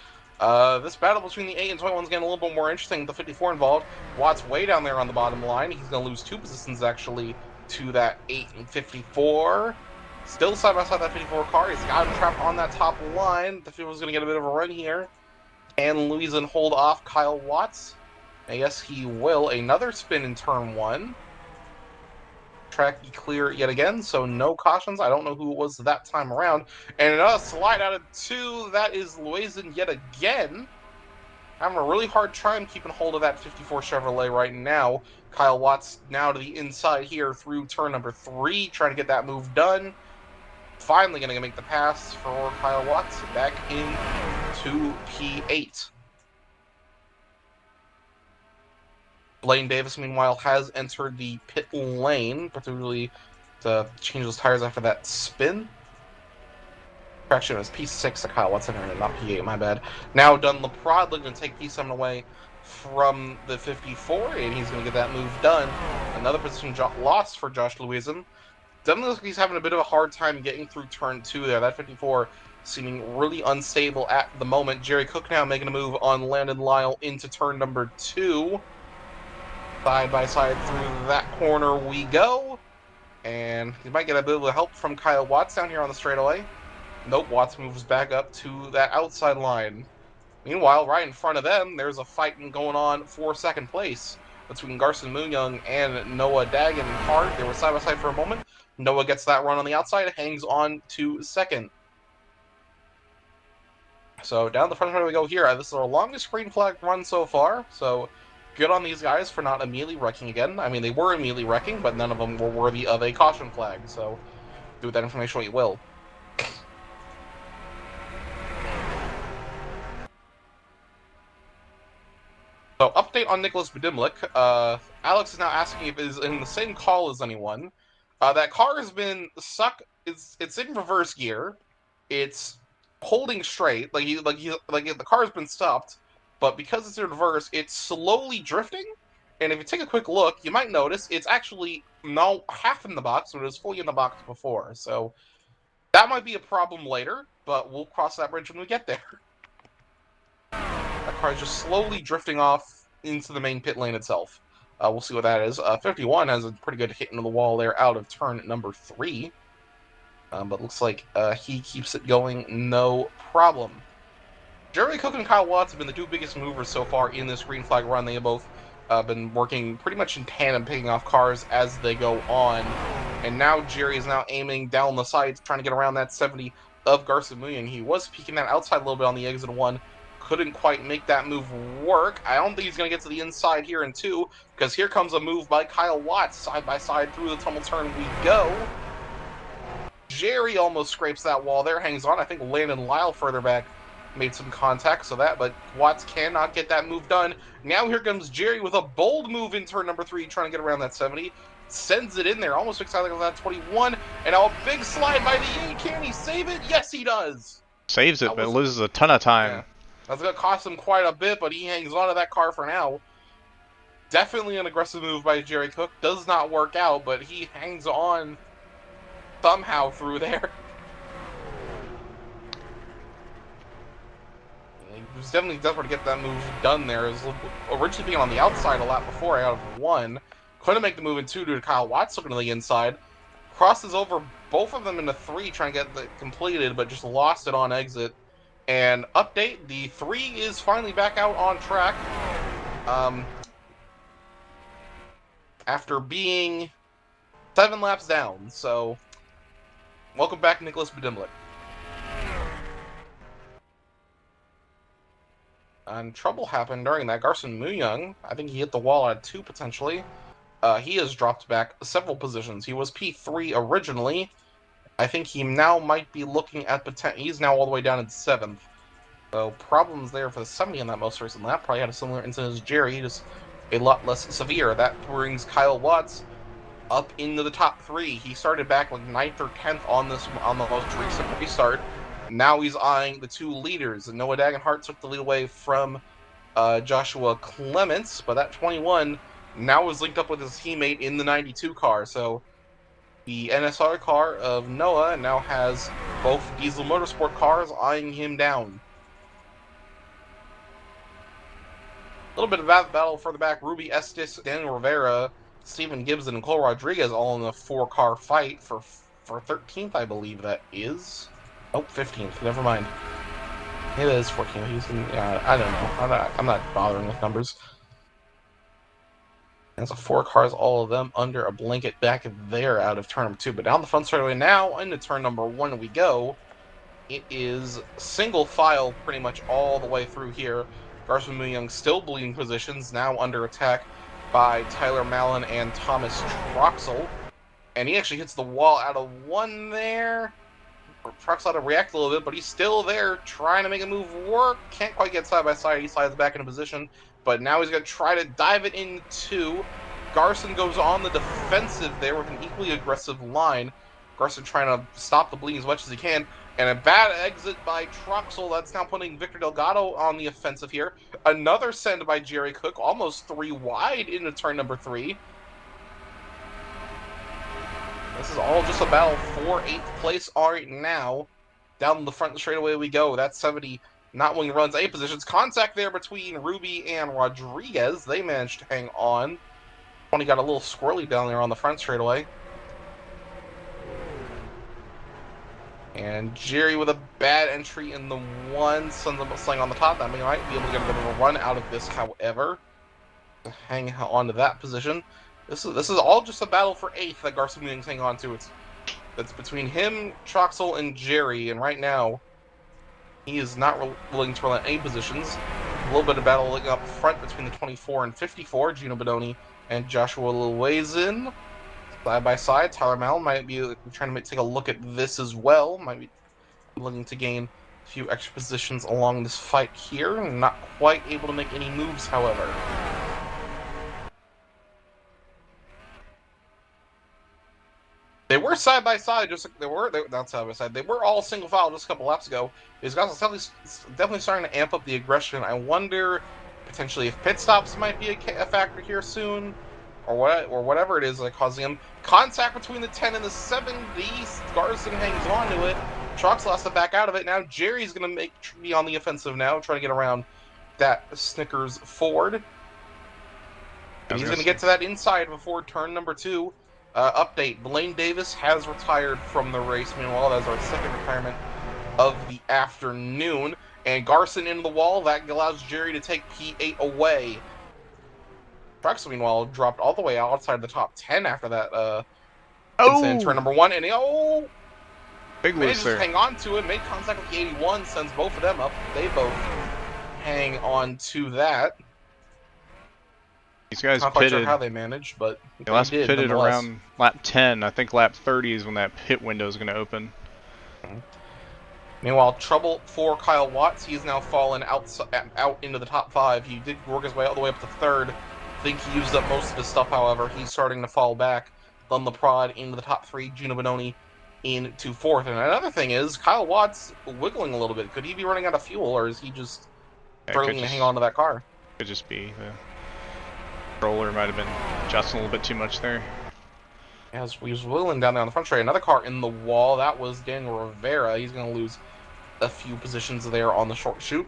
This battle between the 8 and 21 is getting a little bit more interesting with the 54 involved. Watts way down there on the bottom line. He's going to lose 2 positions actually to that 8 and 54. Still side by side that 54 car. He's got him trapped on that top line. The 54 is going to get a bit of a run here. Can Louison hold off Kyle Watts? I guess he will. Another spin in turn 1. Track clear yet again, so no cautions. I don't know who it was that time around. And another slide out of 2. That is Louison yet again. Having a really hard time keeping hold of that 54 Chevrolet right now. Kyle Watts now to the inside here through turn number 3, trying to get that move done. Finally going to make the pass for Kyle Watts back in to P8. Blaine Davis, meanwhile, has entered the pit lane, particularly to change those tires after that spin. Correction, it was P6 that Kyle Watts entered, not P8, my bad. Now Dunlop Prodley going to take P7 away from the 54, and he's going to get that move done. Another position lost for Josh Louison. Definitely looks like he's having a bit of a hard time getting through turn 2 there. That 54 seeming really unstable at the moment. Jerry Cook now making a move on Landon Lyle into turn number 2. Side by side through that corner we go. And he might get a bit of help from Kyle Watts down here on the straightaway. Nope, Watts moves back up to that outside line. Meanwhile, right in front of them, there's a fight going on for second place between Garson Moonyoung and Noah Dagenhart. They were side by side for a moment. Noah gets that run on the outside, hangs on to second. So down the front we go here. This is our longest green flag run so far. So good on these guys for not immediately wrecking again. I mean, they were immediately wrecking, but none of them were worthy of a caution flag. So do with that information what you will. So update on Nicholas Budimlik. Alex is now asking if it is in the same call as anyone. That car has been stuck. It's in reverse gear. It's holding straight, like the car has been stopped, but because it's in reverse, it's slowly drifting. And if you take a quick look, you might notice it's actually now half in the box, but it was fully in the box before. So that might be a problem later, but we'll cross that bridge when we get there. That car is just slowly drifting off into the main pit lane itself. We'll see what that is. 51 has a pretty good hit into the wall there out of turn number 3. But looks like he keeps it going no problem. Jeremy Cook and Kyle Watts have been the 2 biggest movers so far in this green flag run. They have both been working pretty much in tandem, picking off cars as they go on. And now Jerry is now aiming down the sides, trying to get around that 70 of Garson Moon. He was peeking that outside a little bit on the exit 1. Couldn't quite make that move work. I don't think he's going to get to the inside here in 2, because here comes a move by Kyle Watts. Side by side through the tumble turn we go. Jerry almost scrapes that wall there, hangs on. I think Landon Lyle further back made some contact, but Watts cannot get that move done. Now here comes Jerry with a bold move in turn number 3, trying to get around that 70. Sends it in there, almost picks out that 21, and now a big slide by the 8. Can he save it? Yes, he does. Saves it, but loses a ton of time. Yeah. That's going to cost him quite a bit, but he hangs on to that car for now. Definitely an aggressive move by Jerry Cook. Does not work out, but he hangs on somehow through there. He was definitely desperate to get that move done there. It was originally being on the outside a lap before out of 1. Couldn't make the move in 2 due to Kyle Watts looking to the inside. Crosses over both of them into 3, trying to get that completed, but just lost it on exit. And update, the 3 is finally back out on track. After being 7 laps down, so welcome back, Nicholas Bedimlik. And trouble happened during that. Garson Moon, I think he hit the wall at 2 potentially. He has dropped back several positions. He was P3 originally. I think he now might be looking at he's now all the way down in 7th. So problems there for the 70 in that most recent lap. Probably had a similar incident as Jerry, just a lot less severe. That brings Kyle Watts up into the top 3. He started back like 9th or 10th on the most recent restart. Now he's eyeing the 2 leaders. And Noah Dagenhart took the lead away from Joshua Clements, but that 21 now is linked up with his teammate in the 92 car. So the NSR car of Noah now has both Diesel Motorsport cars eyeing him down. A little bit of that battle further back. Ruby Estes, Daniel Rivera, Stephen Gibson, and Cole Rodriguez all in a 4-car fight for 13th, I believe that is. Oh, 15th. Never mind. It is 14th. He's in, I don't know. I'm not bothering with numbers. That's 4 cars, all of them under a blanket back there out of turn number 2. But down the front straightaway now, into turn number 1 we go. It is single file pretty much all the way through here. Garson Moon still bleeding positions, now under attack by Tyler Mallon and Thomas Troxel. And he actually hits the wall out of 1 there. Troxel had to react a little bit, but he's still there trying to make a move work. Can't quite get side by side. He slides back into position. But now he's going to try to dive it in 2. Garson goes on the defensive there with an equally aggressive line. Garson trying to stop the bleeding as much as he can. And a bad exit by Troxel. That's now putting Victor Delgado on the offensive here. Another send by Jerry Cook, almost 3 wide into turn number 3. This is all just a battle for 8th place right now. Down the front straightaway we go. That's 70 not winning runs 8 positions. Contact there between Ruby and Rodriguez. They managed to hang on. 20 got a little squirrely down there on the front straightaway. And Jerry with a bad entry in the 1. Sling on the top. That might be able to get a bit of a run out of this, however. To hang on to that position. This is all just a battle for 8th that Garson Moon's hang on to. It's between him, Troxel, and Jerry. And right now, he is not willing to relent any positions. A little bit of battle up front between the 24 and 54, Gino Bodoni and Joshua Luizin. Side by side, Tyler Mallon might be trying to take a look at this as well. Might be looking to gain a few extra positions along this fight here. Not quite able to make any moves, however. They were side by side, not side by side. They were all single file just a couple laps ago. These guys are definitely starting to amp up the aggression. I wonder potentially if pit stops might be a factor here soon, or whatever it is like causing them. Contact between the 10 and the 70. Garson hangs on to it. Troxel has to back out of it. Now Jerry's going to be on the offensive now, trying to get around that Snickers Ford. And he's going to get to that inside before turn number 2. Update, Blaine Davis has retired from the race. Meanwhile, that's our second retirement of the afternoon. And Garson into the wall. That allows Jerry to take P8 away. Troxel, meanwhile, dropped all the way outside the top 10 after that incident. Turn number 1. And Big Manages loose to there. hang on to it, made contact with the 81, sends both of them up. They both hang on to that. These guys Not quite sure pitted. how they managed, but They they last did pitted nonetheless. around lap 10. I think lap 30 is when that pit window is going to open. Meanwhile, trouble for Kyle Watts. He has now fallen out into the top 5. He did work his way all the way up to 3rd. I think he used up most of his stuff, however. He's starting to fall back. Then Leprod into the top 3. Gino Bononi into 4th. And another thing is, Kyle Watts wiggling a little bit. Could he be running out of fuel, or is he just struggling to hang on to that car? Could just be. The controller might have been adjusting a little bit too much there. As he was wiggling down there on the front straight. Another car in the wall. That was Daniel Rivera. He's going to lose a few positions there on the short shoot.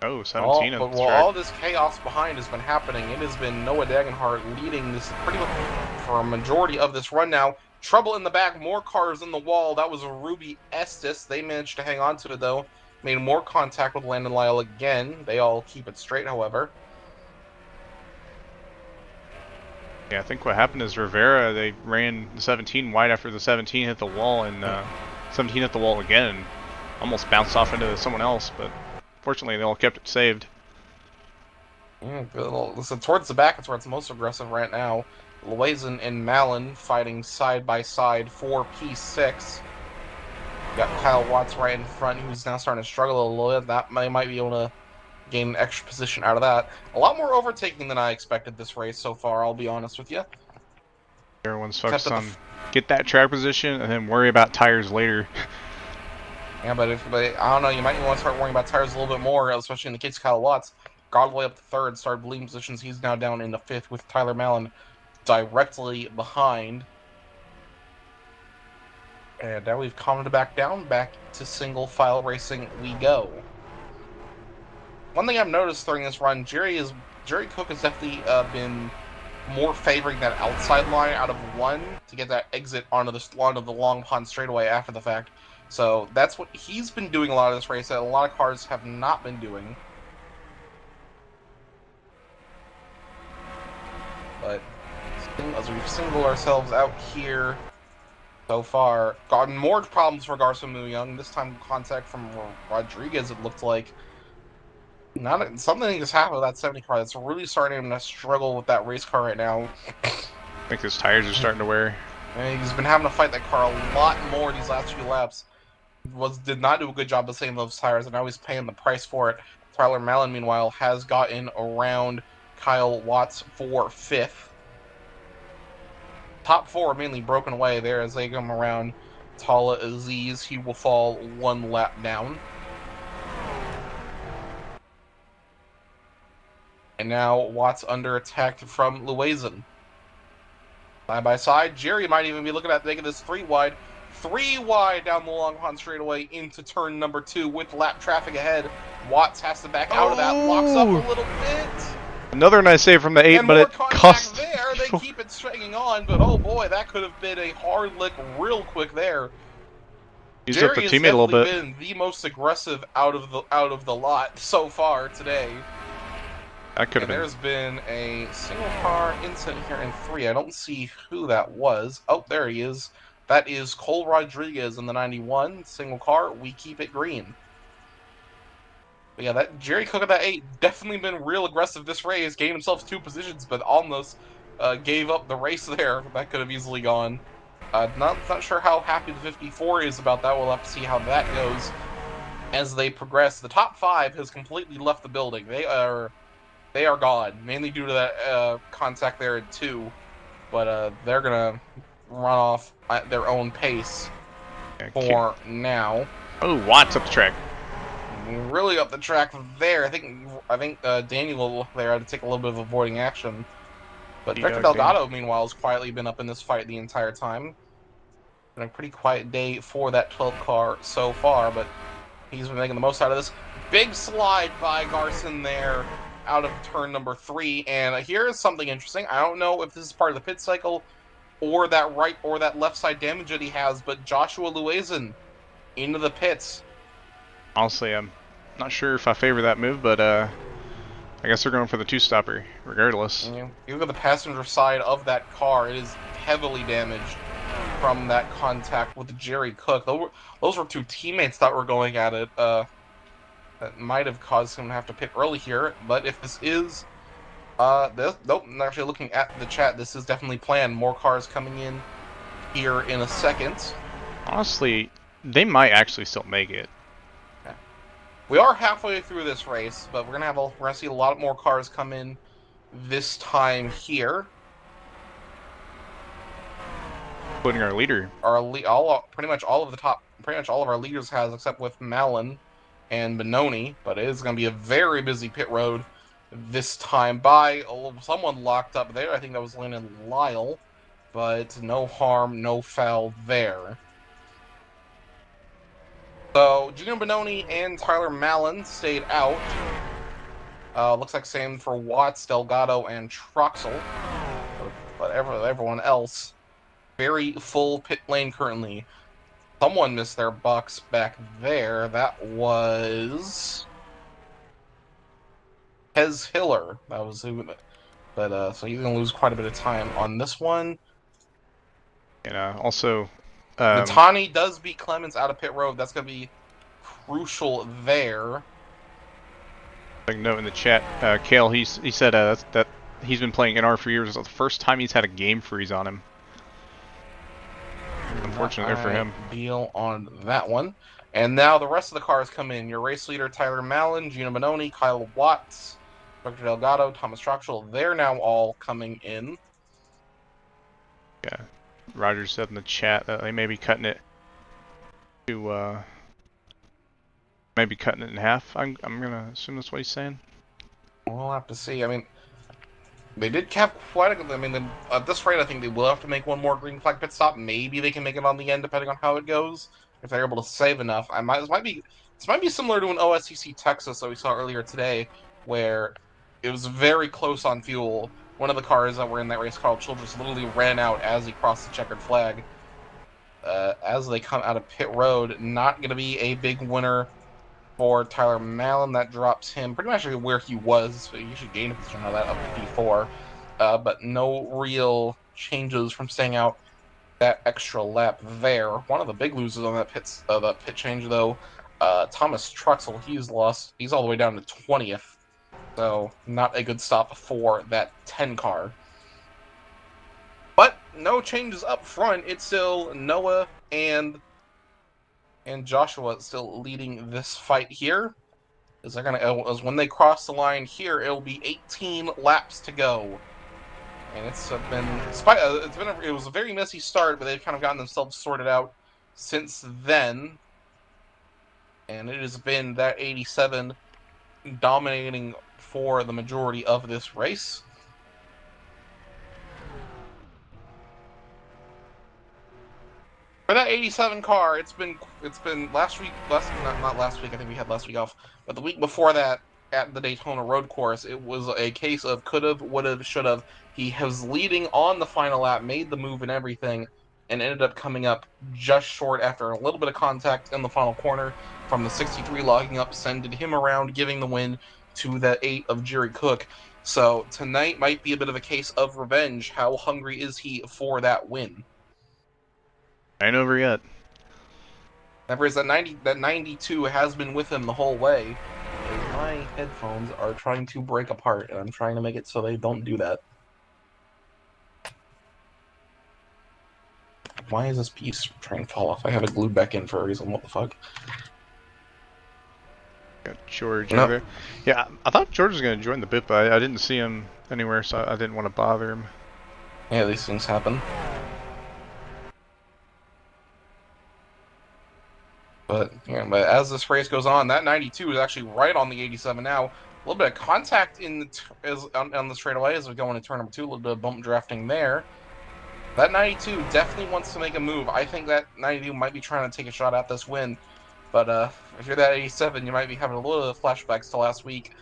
Oh, 17 But on the while track. all this chaos behind has been happening, it has been Noah Dagenhart leading this pretty much for a majority of this run now. Trouble in the back, more cars in the wall. That was a Ruby Estes. They managed to hang on to it, though. Made more contact with Landon Lyle again. They all keep it straight, however. Yeah, I think what happened is Rivera, they ran the 17 wide after the 17 hit the wall, and 17 hit the wall again, and almost bounced off into someone else, but fortunately they all kept it saved. So towards the back, it's where it's most aggressive right now. Loazin and Malin fighting side by side for P6. Got Kyle Watts right in front, who's now starting to struggle a little bit. That might be able to gain an extra position out of that. A lot more overtaking than I expected this race so far, I'll be honest with you. Everyone's focused on get that track position and then worry about tires later. Yeah, but I don't know, you might want to start worrying about tires a little bit more, especially in the case of Kyle Watts. Got all the way up to 3rd, started bleeding positions. He's now down into 5th with Tyler Malin directly behind. And now we've calmed back down, back to single file racing we go. One thing I've noticed during this run, Jerry Cook has definitely been more favoring that outside line out of 1 to get that exit onto the long pond straightaway after the fact. So that's what he's been doing a lot of this race that a lot of cars have not been doing. But as we've singled ourselves out here so far, gotten more problems for Garza Young. This time contact from Rodriguez, it looked like. Something has happened with that 70 car that's really starting to struggle with that race car right now. I think his tires are starting to wear. And he's been having to fight that car a lot more these last few laps. Did not do a good job of saving those tires, and now he's paying the price for it. Tyler Malin, meanwhile, has gotten around Kyle Watts for 5th. Top 4 mainly broken away there as they come around Tala Aziz. He will fall 1 lap down. And now Watts under attack from Loazin. Side by side, Jerry might even be looking at making this 3 wide. 3 wide down the long pond straightaway into turn number 2 with lap traffic ahead. Watts has to back out of that, locks up a little bit. Another nice save from the 8, and but it more cost. There, they keep it stringing on, but oh boy, that could have been a hard lick real quick there. Used up the Jerry has teammate a little bit. been the most aggressive out of the lot so far today. That could have been. There's been a single car incident here in 3. I don't see who that was. Oh, there he is. That is Cole Rodriguez in the 91. Single car. We keep it green. But yeah, that Jerry Cook at that 8 definitely been real aggressive this race. Gained himself 2 positions, but almost gave up the race there. That could have easily gone. Not sure how happy the 54 is about that. We'll have to see how that goes as they progress. The top 5 has completely left the building. They are gone, mainly due to that contact there at 2. But they're gonna run off at their own pace for now. Oh, Watts up the track. Really up the track there. I think Daniel there had to take a little bit of avoiding action. But Victor Delgado, meanwhile, has quietly been up in this fight the entire time. Been a pretty quiet day for that 12 car so far, but he's been making the most out of this. Big slide by Garson there out of turn number 3, and here's something interesting. I don't know if this is part of the pit cycle or that right or that left side damage that he has, but Joshua Loazin into the pits. Honestly, I'm not sure if I favor that move, but I guess they're going for the 2-stopper regardless. You look at the passenger side of that car, it is heavily damaged from that contact with Jerry Cook. Those were two teammates that were going at it. That might have caused him to have to pit early here. But if this is, nope. I'm actually looking at the chat. This is definitely planned. More cars coming in here in a second. Honestly, they might actually still make it. We are halfway through this race, but we're gonna see a lot more cars come in this time here. Including our leader. Pretty much all of our leaders has, except with Malin and Benoni. But it is gonna be a very busy pit road this time. Someone locked up there. I think that was Landon Lyle, but no harm, no foul there. So, Gino Benoni and Tyler Malin stayed out. Looks like same for Watts, Delgado, and Troxel. But everyone else, very full pit lane currently. Someone missed their box back there. That was Hez Hiller. That was who. But so he's gonna lose quite a bit of time on this one. And also, Batani does beat Clemens out of pit road. That's gonna be crucial there. like note in the chat, Kale, he said that he's been playing NR for years. It's the first time he's had a game freeze on him. Unfortunate there for him. Deal on that one. And now the rest of the cars come in. Your race leader, Tyler Malin, Gino Benoni, Kyle Watts, Dr. Delgado, Thomas Troxel, they're now all coming in. Yeah. Roger said in the chat that they may be cutting it to, maybe cutting it in half. I'm gonna assume that's what he's saying. We'll have to see. I mean, they did have quite a good... I mean, at this rate, I think they will have to make one more green flag pit stop. Maybe they can make it on the end, depending on how it goes. If they're able to save enough. This might be similar to an OSCC Texas that we saw earlier today, where it was very close on fuel. One of the cars that were in that race, Carl Childress, literally ran out as he crossed the checkered flag. As they come out of pit road, not going to be a big winner for Tyler Malin. That drops him pretty much where he was. So you should gain a position on that up to P4. But no real changes from staying out that extra lap there. One of the big losers on that pit change, though, Thomas Truxell. He's all the way down to 20th. So not a good stop for that 10 car. But no changes up front. It's still Noah and Joshua still leading this fight here. As when they cross the line here, it'll be 18 laps to go. And it was a very messy start, but they've kind of gotten themselves sorted out since then. And it has been that 87 dominating for the majority of this race. For that 87 car, it's been not last week, I think we had last week off, but the week before that at the Daytona Road Course, it was a case of could've, would've, should've. He was leading on the final lap, made the move and everything, and ended up coming up just short after a little bit of contact in the final corner from the 63 logging up, sending him around, giving the win to the 8 of Jerry Cook. So tonight might be a bit of a case of revenge. How hungry is he for that win? Ain't over yet. Remember, that 92 has been with him the whole way. My headphones are trying to break apart, and I'm trying to make it so they don't do that. Why is this piece trying to fall off? I have it glued back in for a reason. What the fuck? Got George over there. Yeah, I thought George was going to join the bit, but I didn't see him anywhere, so I didn't want to bother him. Yeah, these things happen. But as this race goes on, that 92 is actually right on the 87 now. A little bit of contact on the straightaway as we go into turn number 2. A little bit of bump drafting there. That 92 definitely wants to make a move. I think that 92 might be trying to take a shot at this win. But if you're that 87, you might be having a little bit of flashbacks to last week.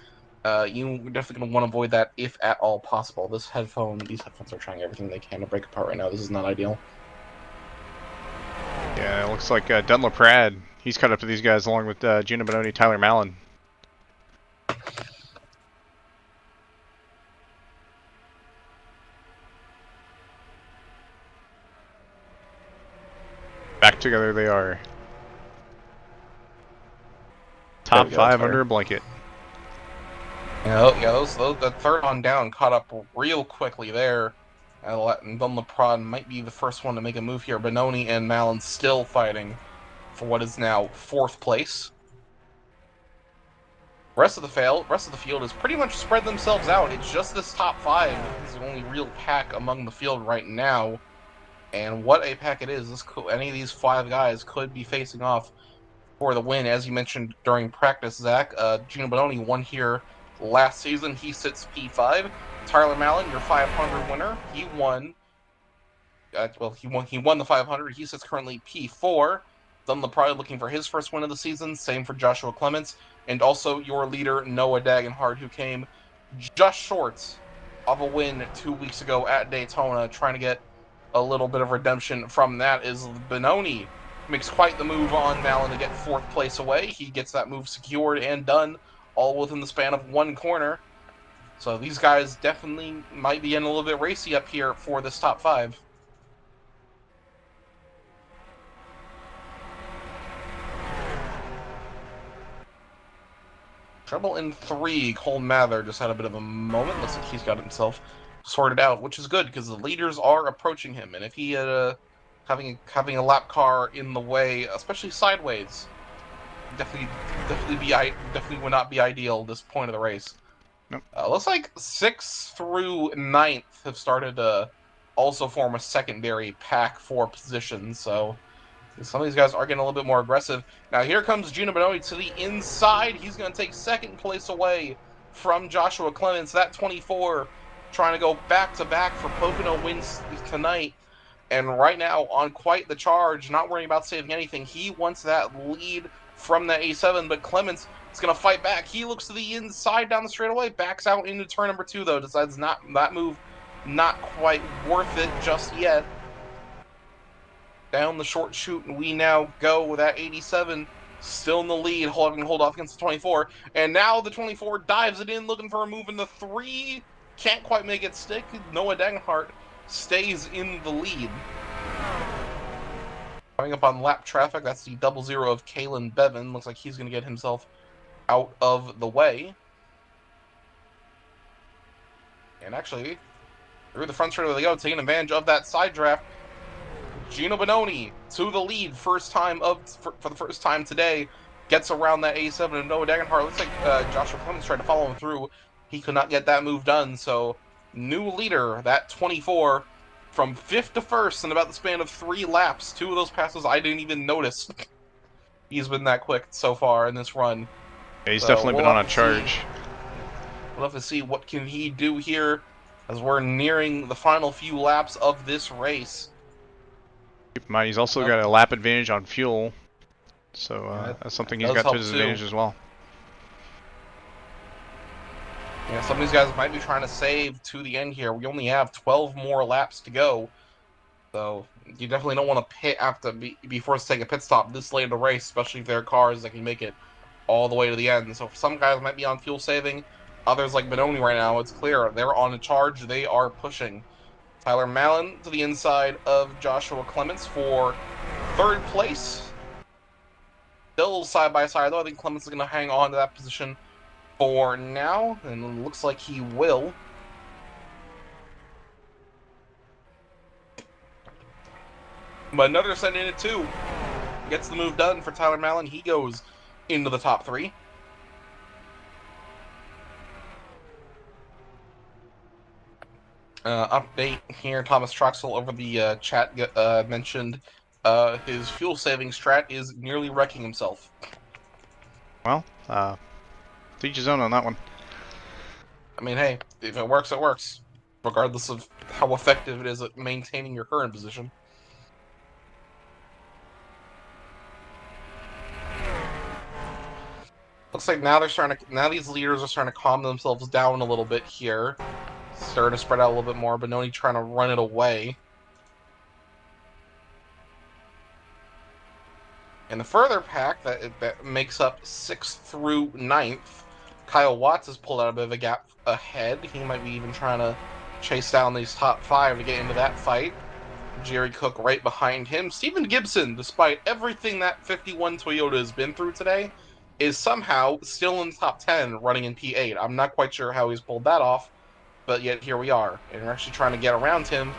You definitely going to want to avoid that if at all possible. These headphones are trying everything they can to break apart right now. This is not ideal. Yeah, it looks like Dunlop Prad. He's caught up to these guys along with Gino Benoni, Tyler Malin. together they are. There Top we go, 5 Tyler. under a blanket. Yeah, those the third on down caught up real quickly there. And then LePron might be the first one to make a move here. Benoni and Malin still fighting for what is now 4th place. Rest of the field has pretty much spread themselves out. It's just this top 5 is the only real pack among the field right now. And what a pack it is! Any of these 5 guys could be facing off for the win. As you mentioned during practice, Zach, Gino Benoni won here last season. He sits P5. Tyler Malin, your 500 winner, he won. He won the 500. He sits currently P4. Dunlop probably looking for his first win of the season. Same for Joshua Clements, and also your leader Noah Dagenhart, who came just short of a win 2 weeks ago at Daytona, trying to get a little bit of redemption from that. Is Benoni makes quite the move on Malin to get 4th place away. He gets that move secured and done, all within the span of 1 corner. So these guys definitely might be in a little bit racy up here for this top 5. Trouble in 3, Cole Mather just had a bit of a moment. Looks like he's got himself sorted out, which is good because the leaders are approaching him. And if he had having a lap car in the way, especially sideways, definitely would not be ideal at this point of the race. Nope. Looks like 6th through 9th have started to also form a secondary pack for positions, so some of these guys are getting a little bit more aggressive. Now here comes Gino Benoni to the inside. He's going to take 2nd place away from Joshua Clements. That 24 trying to go back-to-back for Pocono wins tonight. And right now on quite the charge, not worrying about saving anything. He wants that lead from that A7, but Clements is going to fight back. He looks to the inside down the straightaway, backs out into turn number 2, though. Decides that move not quite worth it just yet. Down the short chute, and we now go with that 87 still in the lead, hold off against the 24. And now the 24 dives it in, looking for a move in the 3. Can't quite make it stick. Noah Dagenhart stays in the lead. Coming up on lap traffic, that's the 00 of Kalen Bevan. Looks like he's going to get himself out of the way. And actually, through the front straight they go, taking advantage of that side draft. Gino Benoni to the lead, for the first time today, gets around that A7 and Noah Dagenhart. Looks like Joshua Clements tried to follow him through. He could not get that move done, so new leader, that 24, from 5th to 1st in about the span of 3 laps. 2 of those passes I didn't even notice. He's been that quick so far in this run. Yeah, he's definitely been on a charge. We'll have to see what can he do here as we're nearing the final few laps of this race. Keep in mind, he's also got a lap advantage on fuel, so that's something he's got to his advantage as well. Yeah, some of these guys might be trying to save to the end here. We only have 12 more laps to go, so you definitely don't want to pit be forced to take a pit stop this late in the race, especially if there are cars that can make it all the way to the end. So some guys might be on fuel saving, others like Benoni right now, it's clear they're on a charge, they are pushing. Tyler Malin to the inside of Joshua Clements for 3rd place. Still side by side though. I think Clements is going to hang on to that position for now, and it looks like he will. But another send in at 2 gets the move done for Tyler Malin. He goes into the top 3. Update here, Thomas Troxel over the chat mentioned his fuel saving strat is nearly wrecking himself. Well, to each his own on that one. I mean, hey, if it works, it works, regardless of how effective it is at maintaining your current position. Looks like now these leaders are starting to calm themselves down a little bit here. Starting to spread out a little bit more. Benoni trying to run it away. In the further pack that makes up 6th through 9th, Kyle Watts has pulled out a bit of a gap ahead. He might be even trying to chase down these top 5 to get into that fight. Jerry Cook right behind him. Steven Gibson, despite everything that 51 Toyota has been through today, is somehow still in the top 10 running in P8. I'm not quite sure how he's pulled that off, but yet here we are. And we're actually trying to get around him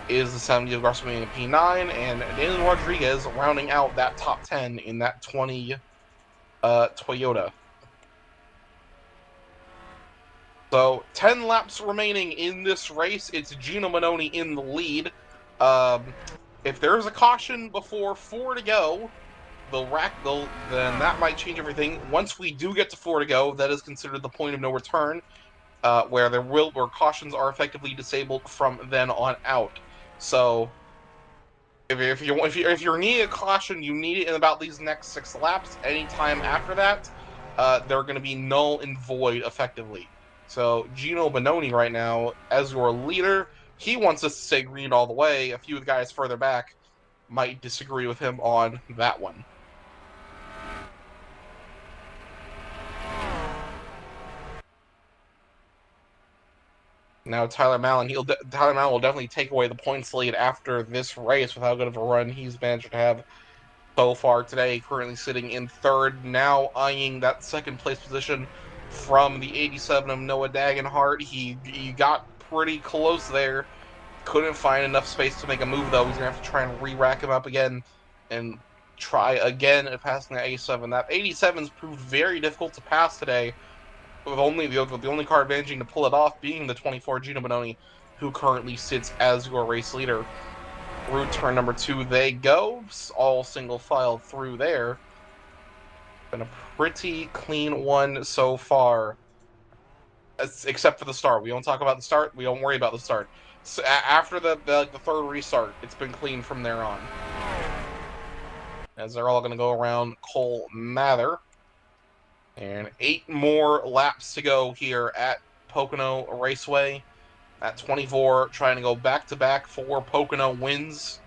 is the 70 of Garcia in P9, and Daniel Rodriguez rounding out that top 10 in that 20 Toyota. So 10 laps remaining in this race. It's Gino Bononi in the lead. If there's a caution before 4 to go, then that might change everything. Once we do get to 4 to go, that is considered the point of no return, where cautions are effectively disabled from then on out. So if you're needing a caution, you need it in about these next 6 laps. Anytime after that, they're going to be null and void effectively. So Gino Bononi right now, as your leader, he wants us to stay green all the way. A few of the guys further back might disagree with him on that one. Now Tyler Mallon will definitely take away the points lead after this race with how good of a run he's managed to have so far today. Currently sitting in 3rd, now eyeing that 2nd place position from the 87 of Noah Dagenhart. He got pretty close there. Couldn't find enough space to make a move, though. He's going to have to try and re-rack him up again and try again at passing that 87. That 87's proved very difficult to pass today, with the only car advantaging to pull it off being the 24 Gino Bononi, who currently sits as your race leader. Through turn number 2 they go, all single file through there. Been a pretty clean one so far, except for the start. We don't talk about the start, we don't worry about the start. So after the 3rd restart, it's been clean from there on. As they're all going to go around Cole Mather. And 8 more laps to go here at Pocono Raceway. At 24, trying to go back-to-back for Pocono wins.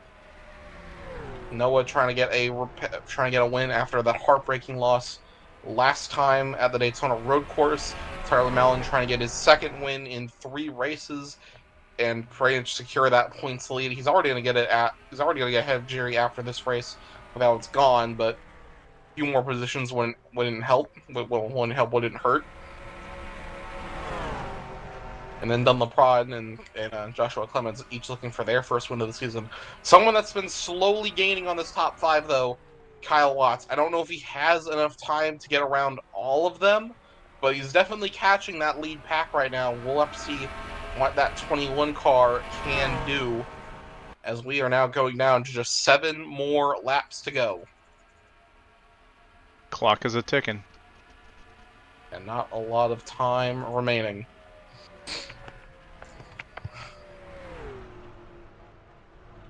Noah trying to get a win after that heartbreaking loss last time at the Daytona Road Course. Tyler Mallon trying to get his 2nd win in 3 races and trying to secure that points lead. He's already going to get ahead of Jerry after this race without it's gone, but a few more positions wouldn't help. Wouldn't hurt. And then Dunlop Prod and Joshua Clemens each looking for their first win of the season. Someone that's been slowly gaining on this top 5, though, Kyle Watts. I don't know if he has enough time to get around all of them, but he's definitely catching that lead pack right now. We'll have to see what that 21 car can do, as we are now going down to just 7 more laps to go. Clock is a-ticking. And not a lot of time remaining.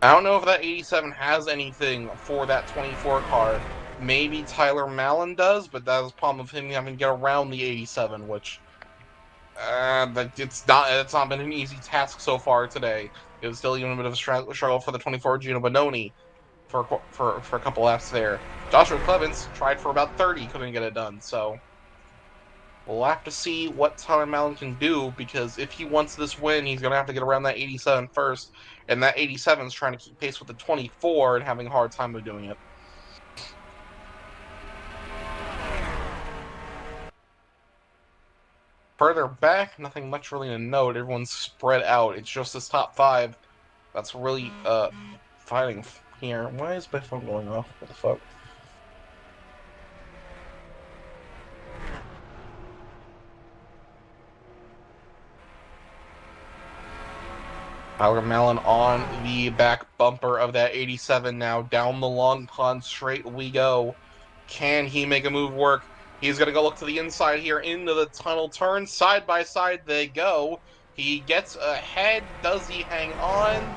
I don't know if that 87 has anything for that 24 car. Maybe Tyler Mallon does, but that is a problem of him having to get around the 87, which it's not been an easy task so far today. It was still even a bit of a struggle for the 24 Gino Bononi for a couple laps there. Joshua Clemens tried for about 30, couldn't get it done, so we'll have to see what Tyler Mallon can do, because if he wants this win, he's going to have to get around that 87 first, and that 87 is trying to keep pace with the 24 and having a hard time of doing it. Further back, nothing much really to note. Everyone's spread out. It's just this top 5 that's really fighting here. Why is my phone going off? What the fuck? Tyler Mallon on the back bumper of that 87 now. Down the long pond straight we go. Can he make a move work? He's going to go look to the inside here into the tunnel turn. Side by side they go. He gets ahead. Does he hang on?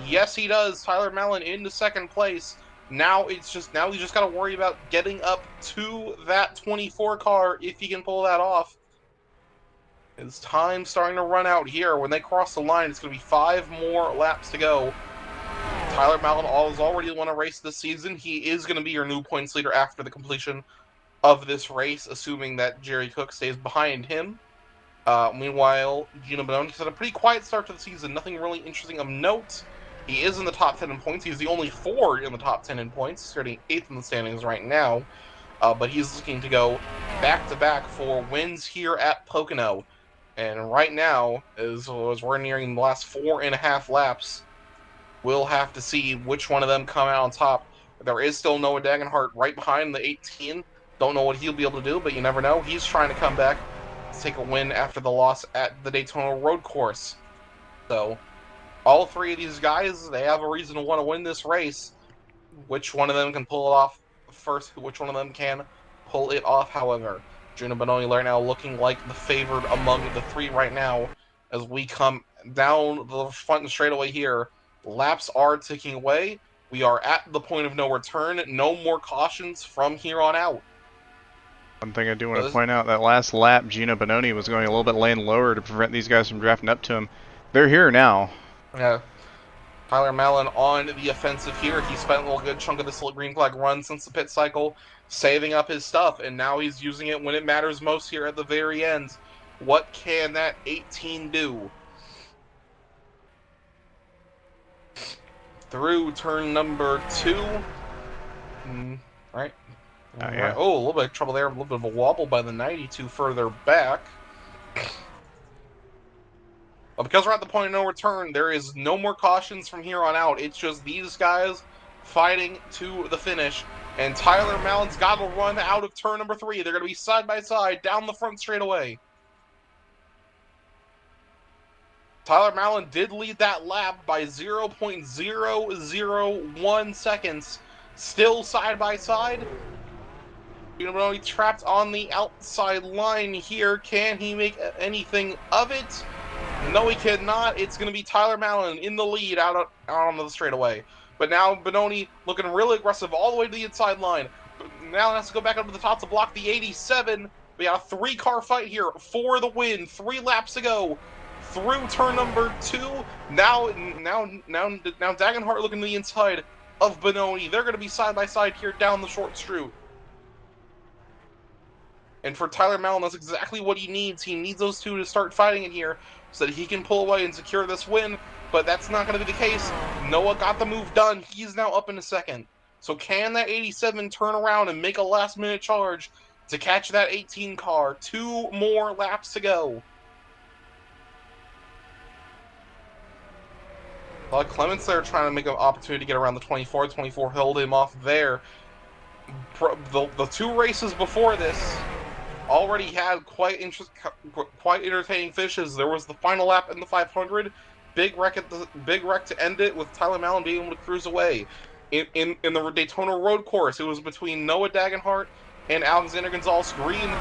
Yes, he does. Tyler Mallon into 2nd place. Now he's just got to worry about getting up to that 24 car if he can pull that off. His time's starting to run out here. When they cross the line, it's going to be 5 more laps to go. Tyler Mallon has already won a race this season. He is going to be your new points leader after the completion of this race, assuming that Jerry Cook stays behind him. Meanwhile, Gino Bononi had a pretty quiet start to the season. Nothing really interesting of note. He is in the top 10 in points. He's the only Ford in the top 10 in points, starting 8th in the standings right now. But he's looking to go back-to-back for wins here at Pocono. And right now, as we're nearing the last 4.5 laps, we'll have to see which one of them come out on top. There is still Noah Dagenhart right behind the 18. Don't know what he'll be able to do, but you never know. He's trying to come back to take a win after the loss at the Daytona Road Course. So, all three of these guys, they have a reason to want to win this race. Which one of them can pull it off first? Which one of them can pull it off, however? Gino Bononi right now looking like the favored among the three right now as we come down the front and straightaway here. Laps are ticking away. We are at the point of no return. No more cautions from here on out. One thing I do want to point out, that last lap, Gino Bononi was going a little bit lane lower to prevent these guys from drafting up to him. They're here now. Yeah. Tyler Mallon on the offensive here. He spent a little good chunk of this green flag run since the pit cycle, saving up his stuff, and now he's using it when it matters most here at the very end. What can that 18 do? Through turn number 2. Right. Yeah. Oh, a little bit of trouble there. A little bit of a wobble by the 92 further back. But because we're at the point of no return, there is no more cautions from here on out. It's just these guys fighting to the finish. And Tyler Mallon's got to run out of turn number 3. They're going to be side by side down the front straightaway. Tyler Mallon did lead that lap by 0.001 seconds. Still side by side. Gino Bononi trapped on the outside line here. Can he make anything of it? No, he cannot. It's going to be Tyler Mallon in the lead out on the straightaway. But now Bononi looking really aggressive all the way to the inside line. Mallon has to go back up to the top to block the 87. We got a 3-car fight here for the win. 3 laps to go through turn number 2. Now Dagenhart looking to the inside of Bononi. They're going to be side by side here down the short straight. And for Tyler Mallon, that's exactly what he needs. He needs those two to start fighting in here so that he can pull away and secure this win. But that's not going to be the case. Noah got the move done. He's now up in a second. So can that 87 turn around and make a last-minute charge to catch that 18 car? 2 more laps to go. Clements there trying to make an opportunity to get around the 24. 24 held him off there. The 2 races before this already had quite entertaining finishes. There was the final lap in the 500, big wreck to end it with Tyler Mallon being able to cruise away. In the Daytona Road Course, it was between Noah Dagenhart and Alexander Gonzalez-Greene.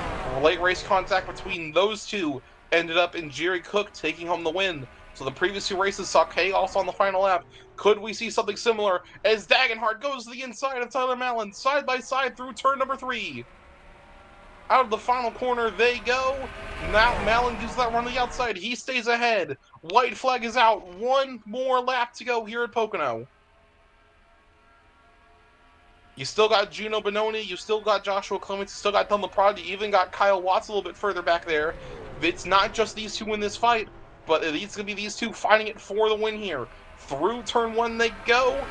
Late race contact between those two ended up in Jerry Cook taking home the win. So the previous 2 races saw chaos on the final lap. Could we see something similar as Dagenhart goes to the inside of Tyler Mallon, side by side through turn number 3? Out of the final corner they go. Now Mallon uses that run to the outside. He stays ahead. White flag is out. 1 more lap to go here at Pocono. You still got Gino Bononi. You still got Joshua Clements. You still got Tom LaPrade. You even got Kyle Watts a little bit further back there. It's not just these 2 in this fight, but it's going to be these 2 fighting it for the win here. Through turn 1 they go.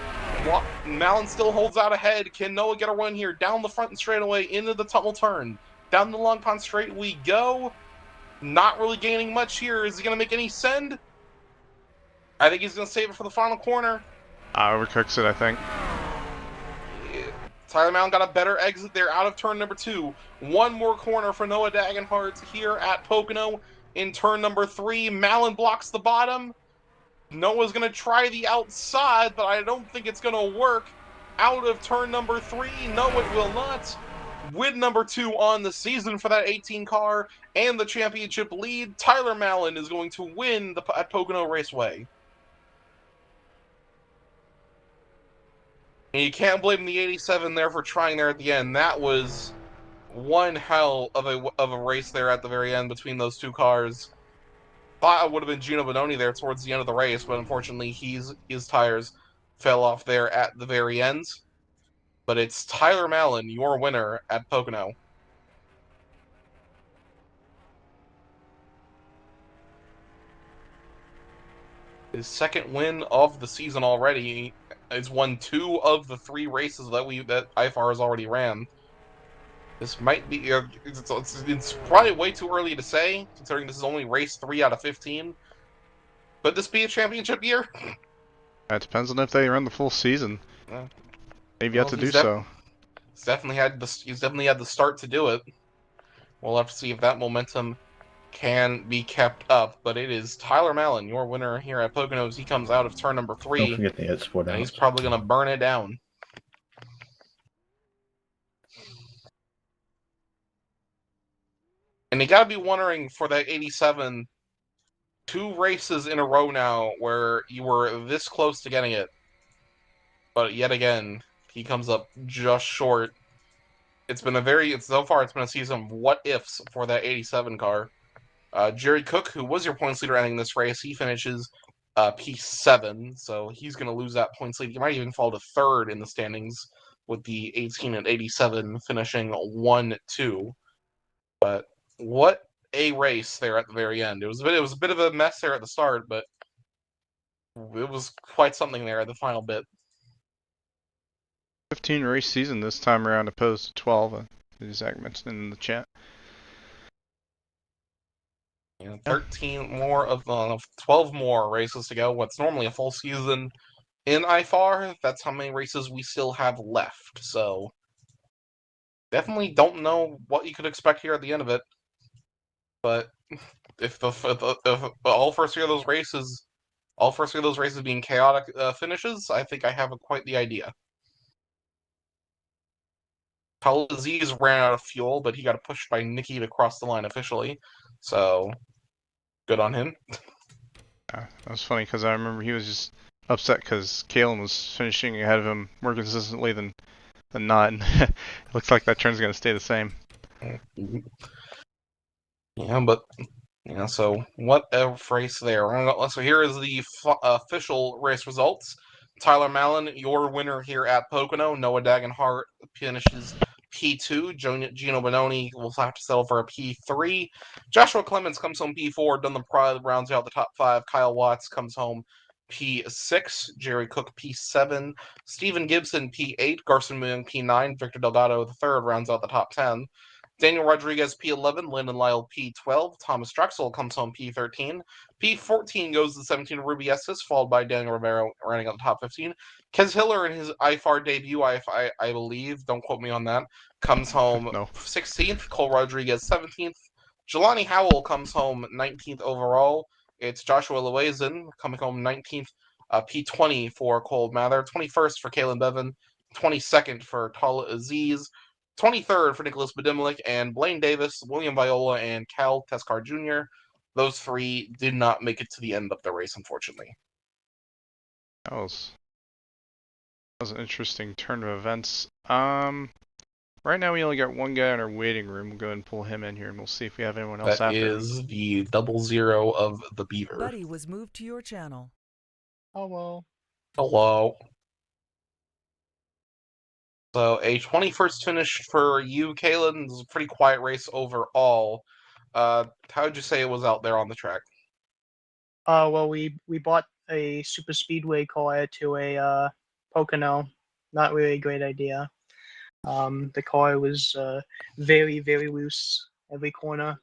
Mallon still holds out ahead. Can Noah get a run here? Down the front and straightaway into the tunnel turn. Down the long pond straight we go. Not really gaining much here. Is he going to make any send? I think he's going to save it for the final corner. Overcooks it, I think. Tyler Mallon got a better exit there out of turn number 2. 1 more corner for Noah Dagenhart here at Pocono. In turn number 3, Mallon blocks the bottom. Noah's going to try the outside, but I don't think it's going to work. Out of turn number 3, no, it will not. Win number 2 on the season for that 18 car and the championship lead. Tyler Mallon is going to win at Pocono Raceway. And you can't blame the 87 there for trying there at the end. That was one hell of a race there at the very end between those 2 cars. Thought it would have been Gino Bononi there towards the end of the race, but unfortunately his tires fell off there at the very end. But it's Tyler Mallon, your winner at Pocono. His second win of the season already. He's won 2 of the 3 races that IFAR has already ran. This might be it's probably way too early to say, considering this is only race 3 out of 15. Could this be a championship year? It depends on if they run the full season. Yeah. They've yet to do so. He's definitely had the start to do it. We'll have to see if that momentum can be kept up. But it is Tyler Mallon, your winner here at Pocono, as he comes out of turn number 3. Don't forget the S14. And he's probably going to burn it down. And you got to be wondering for that 87, 2 races in a row now where you were this close to getting it. But yet again, he comes up just short. So far it's been a season of what ifs for that 87 car. Jerry Cook, who was your points leader ending this race, he finishes P7, so he's going to lose that points lead. He might even fall to 3rd in the standings with the 18 and 87 finishing 1-2. But what a race there at the very end. It was a bit of a mess there at the start, but it was quite something there at the final bit. 15 race season this time around opposed to 12, as Zach mentioned in the chat. 13 more of 12 more races to go. What's normally a full season in IFAR, that's how many races we still have left. So definitely don't know what you could expect here at the end of it. But if all first 3 of those races, being chaotic finishes, I think I have quite the idea. Aziz ran out of fuel, but he got pushed by Nikki to cross the line officially. So good on him. That was funny because I remember he was just upset because Kalen was finishing ahead of him more consistently than not, and it looks like that trend's going to stay the same. Yeah, but so what a race there. So here is the official race results. Tyler Mallon, your winner here at Pocono. Noah Dagenhart finishes P2. Gino Bononi will have to settle for a P3. Joshua Clemens comes home P4. Dunlap Pride rounds out the top 5. Kyle Watts comes home P6. Jerry Cook P7. Steven Gibson P8. Garson Moon P9. Victor Delgado III rounds out the top 10. Daniel Rodriguez P11, Lyndon Lyle P12, Thomas Drexel comes home P13, P14 goes to 17 Ruby Estes, followed by Daniel Romero running out the top 15. Kez Hiller in his IFAR debut, I believe, don't quote me on that, comes home 16th, Cole Rodriguez 17th, Jelani Howell comes home 19th overall. It's Joshua Loazin coming home 19th, P20 for Cole Mather, 21st for Kalen Bevan, 22nd for Tala Aziz, 23rd for Nicholas Bedimlik, and Blaine Davis, William Viola, and Cal Teskar Jr. Those 3 did not make it to the end of the race, unfortunately. That was an interesting turn of events. Right now we only got 1 guy in our waiting room. We'll go ahead and pull him in here, and we'll see if we have anyone else that after. That is the 00 of the Beaver. Buddy was moved to your channel. Hello. Hello. So a 21st finish for you, Kalen. It was a pretty quiet race overall. How would you say it was out there on the track? Well, we bought a super speedway car to a Pocono. Not really a great idea. The car was very, very loose every corner.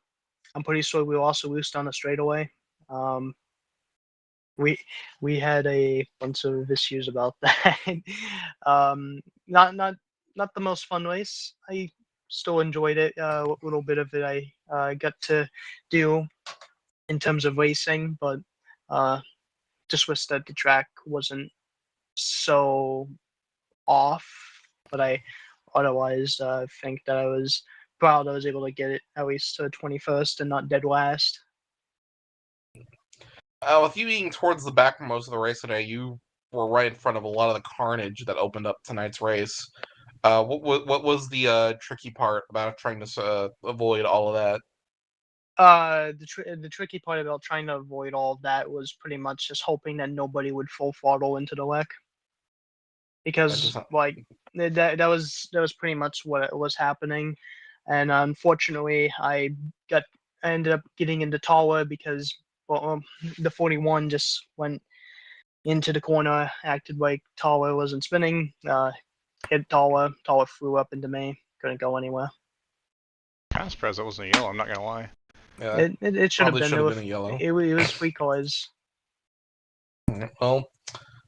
I'm pretty sure we were also loose on the straightaway. We had a bunch of issues about that. Not the most fun race. I still enjoyed it. What little bit of it I got to do in terms of racing, but just wish that the track wasn't so off. But I otherwise think that I was proud I was able to get it at least to 21st and not dead last. With you being towards the back for most of the race today, you were right in front of a lot of the carnage that opened up tonight's race. What was the tricky part about trying to avoid all of that? The tricky part about trying to avoid all of that was pretty much just hoping that nobody would full throttle into the wreck, because like that was pretty much what was happening, and unfortunately I ended up getting into Tawa because the 41 just went into the corner, acted like Tala wasn't spinning, hit Tala. Tala flew up into me, couldn't go anywhere. Kind of surprised that wasn't a yellow, I'm not gonna lie. Yeah, It should have probably been. should have been a yellow. It was 3 colors. Well,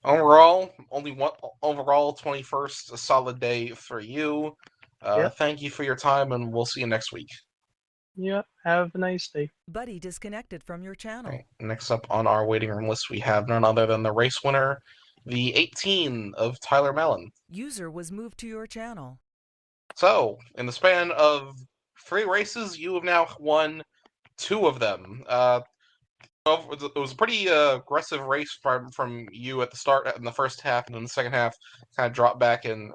overall, only one. Overall, 21st, a solid day for you. Yep. Thank you for your time, and we'll see you next week. Yeah, have a nice day. Buddy disconnected from your channel. Right. Next up on our waiting room list, we have none other than the race winner, the 18 of Tyler Mellon. User was moved to your channel. So, in the span of 3 races, you have now won 2 of them. It was a pretty aggressive race from you at the start in the first half, and then the second half kind of dropped back and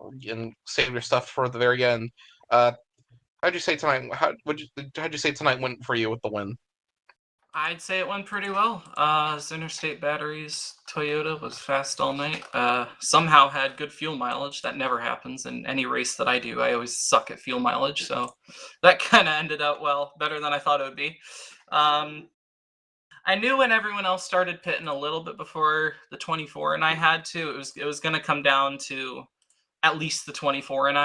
saved your stuff for the very end. How'd you say tonight? How'd you say tonight went for you with the win? I'd say it went pretty well. His Interstate Batteries Toyota was fast all night. Somehow had good fuel mileage. That never happens in any race that I do. I always suck at fuel mileage, so that kind of ended out well, better than I thought it would be. I knew when everyone else started pitting a little bit before the 24 and I had to. It was going to come down to at least the 24 and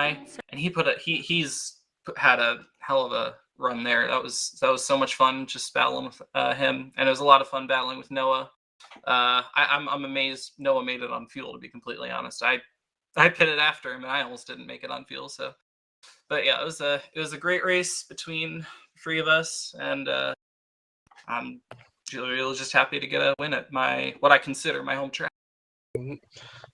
and he's had a hell of a run there. That was so much fun just battling with him, and it was a lot of fun battling with Noah. I'm amazed Noah made it on fuel, to be completely honest. I pitted after him and I almost didn't make it on fuel. So, but yeah, it was a great race between the 3 of us, and I'm really just happy to get a win at what I consider my home track.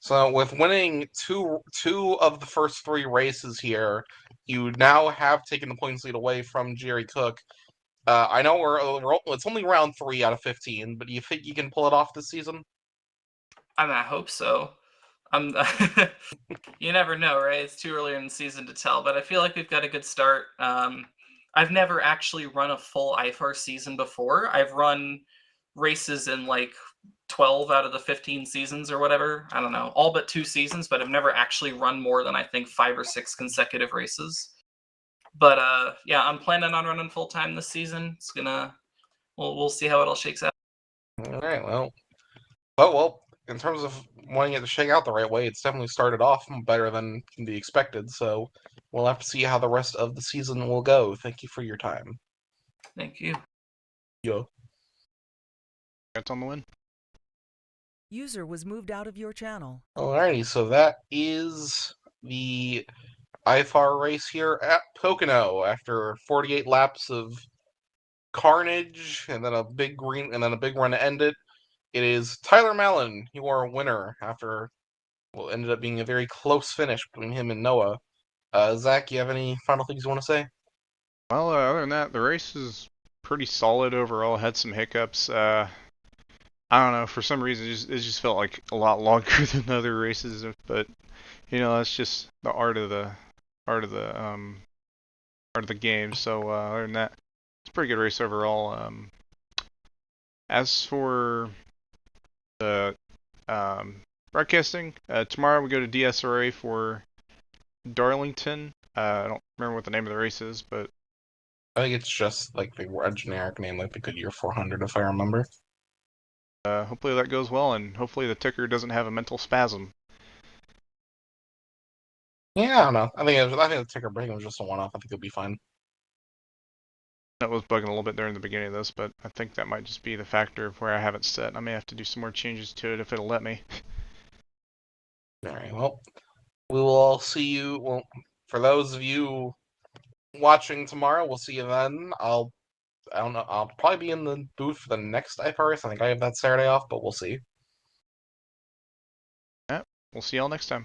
So, with winning two of the first 3 races here, you now have taken the points lead away from Jerry Cook. I know it's only round 3 out of 15, but do you think you can pull it off this season? I mean, I hope so. You never know, right? It's too early in the season to tell, but I feel like we've got a good start. I've never actually run a full IFAR season before. I've run races in like 12 out of the 15 seasons or whatever. I don't know, all but 2 seasons, but I've never actually run more than I think 5 or 6 consecutive races. But yeah, I'm planning on running full time this season. We'll see how it all shakes out. All right, well, in terms of wanting it to shake out the right way, it's definitely started off better than can be expected. So we'll have to see how the rest of the season will go. Thank you for your time. Thank you. Yo. That's on the win. User was moved out of your channel. Alrighty, so that is the IFAR race here at Pocono after 48 laps of carnage and then a big run to end it. It is Tyler Mellon, your winner after what ended up being a very close finish between him and Noah. Zach, you have any final things you want to say? Well, other than that, the race is pretty solid overall. Had some hiccups. I don't know, for some reason it just felt like a lot longer than other races, but you know, that's just the art of the game. So other than that, it's a pretty good race overall. As for the broadcasting, tomorrow we go to DSRA for Darlington. I don't remember what the name of the race is, but I think it's just like a generic name, like the Goodyear 400, if I remember. hopefully that goes well, and hopefully the ticker doesn't have a mental spasm. Yeah, I don't know. I think the ticker breaking was just a one-off. I think it'll be fine. That was bugging a little bit during the beginning of this, but I think that might just be the factor of where I have it set. I may have to do some more changes to it if it'll let me. Alright, well, we will all see you. Well, for those of you watching tomorrow, we'll see you then. I don't know. I'll probably be in the booth for the next IFAR. I think I have that Saturday off, but we'll see. Yeah, we'll see y'all next time.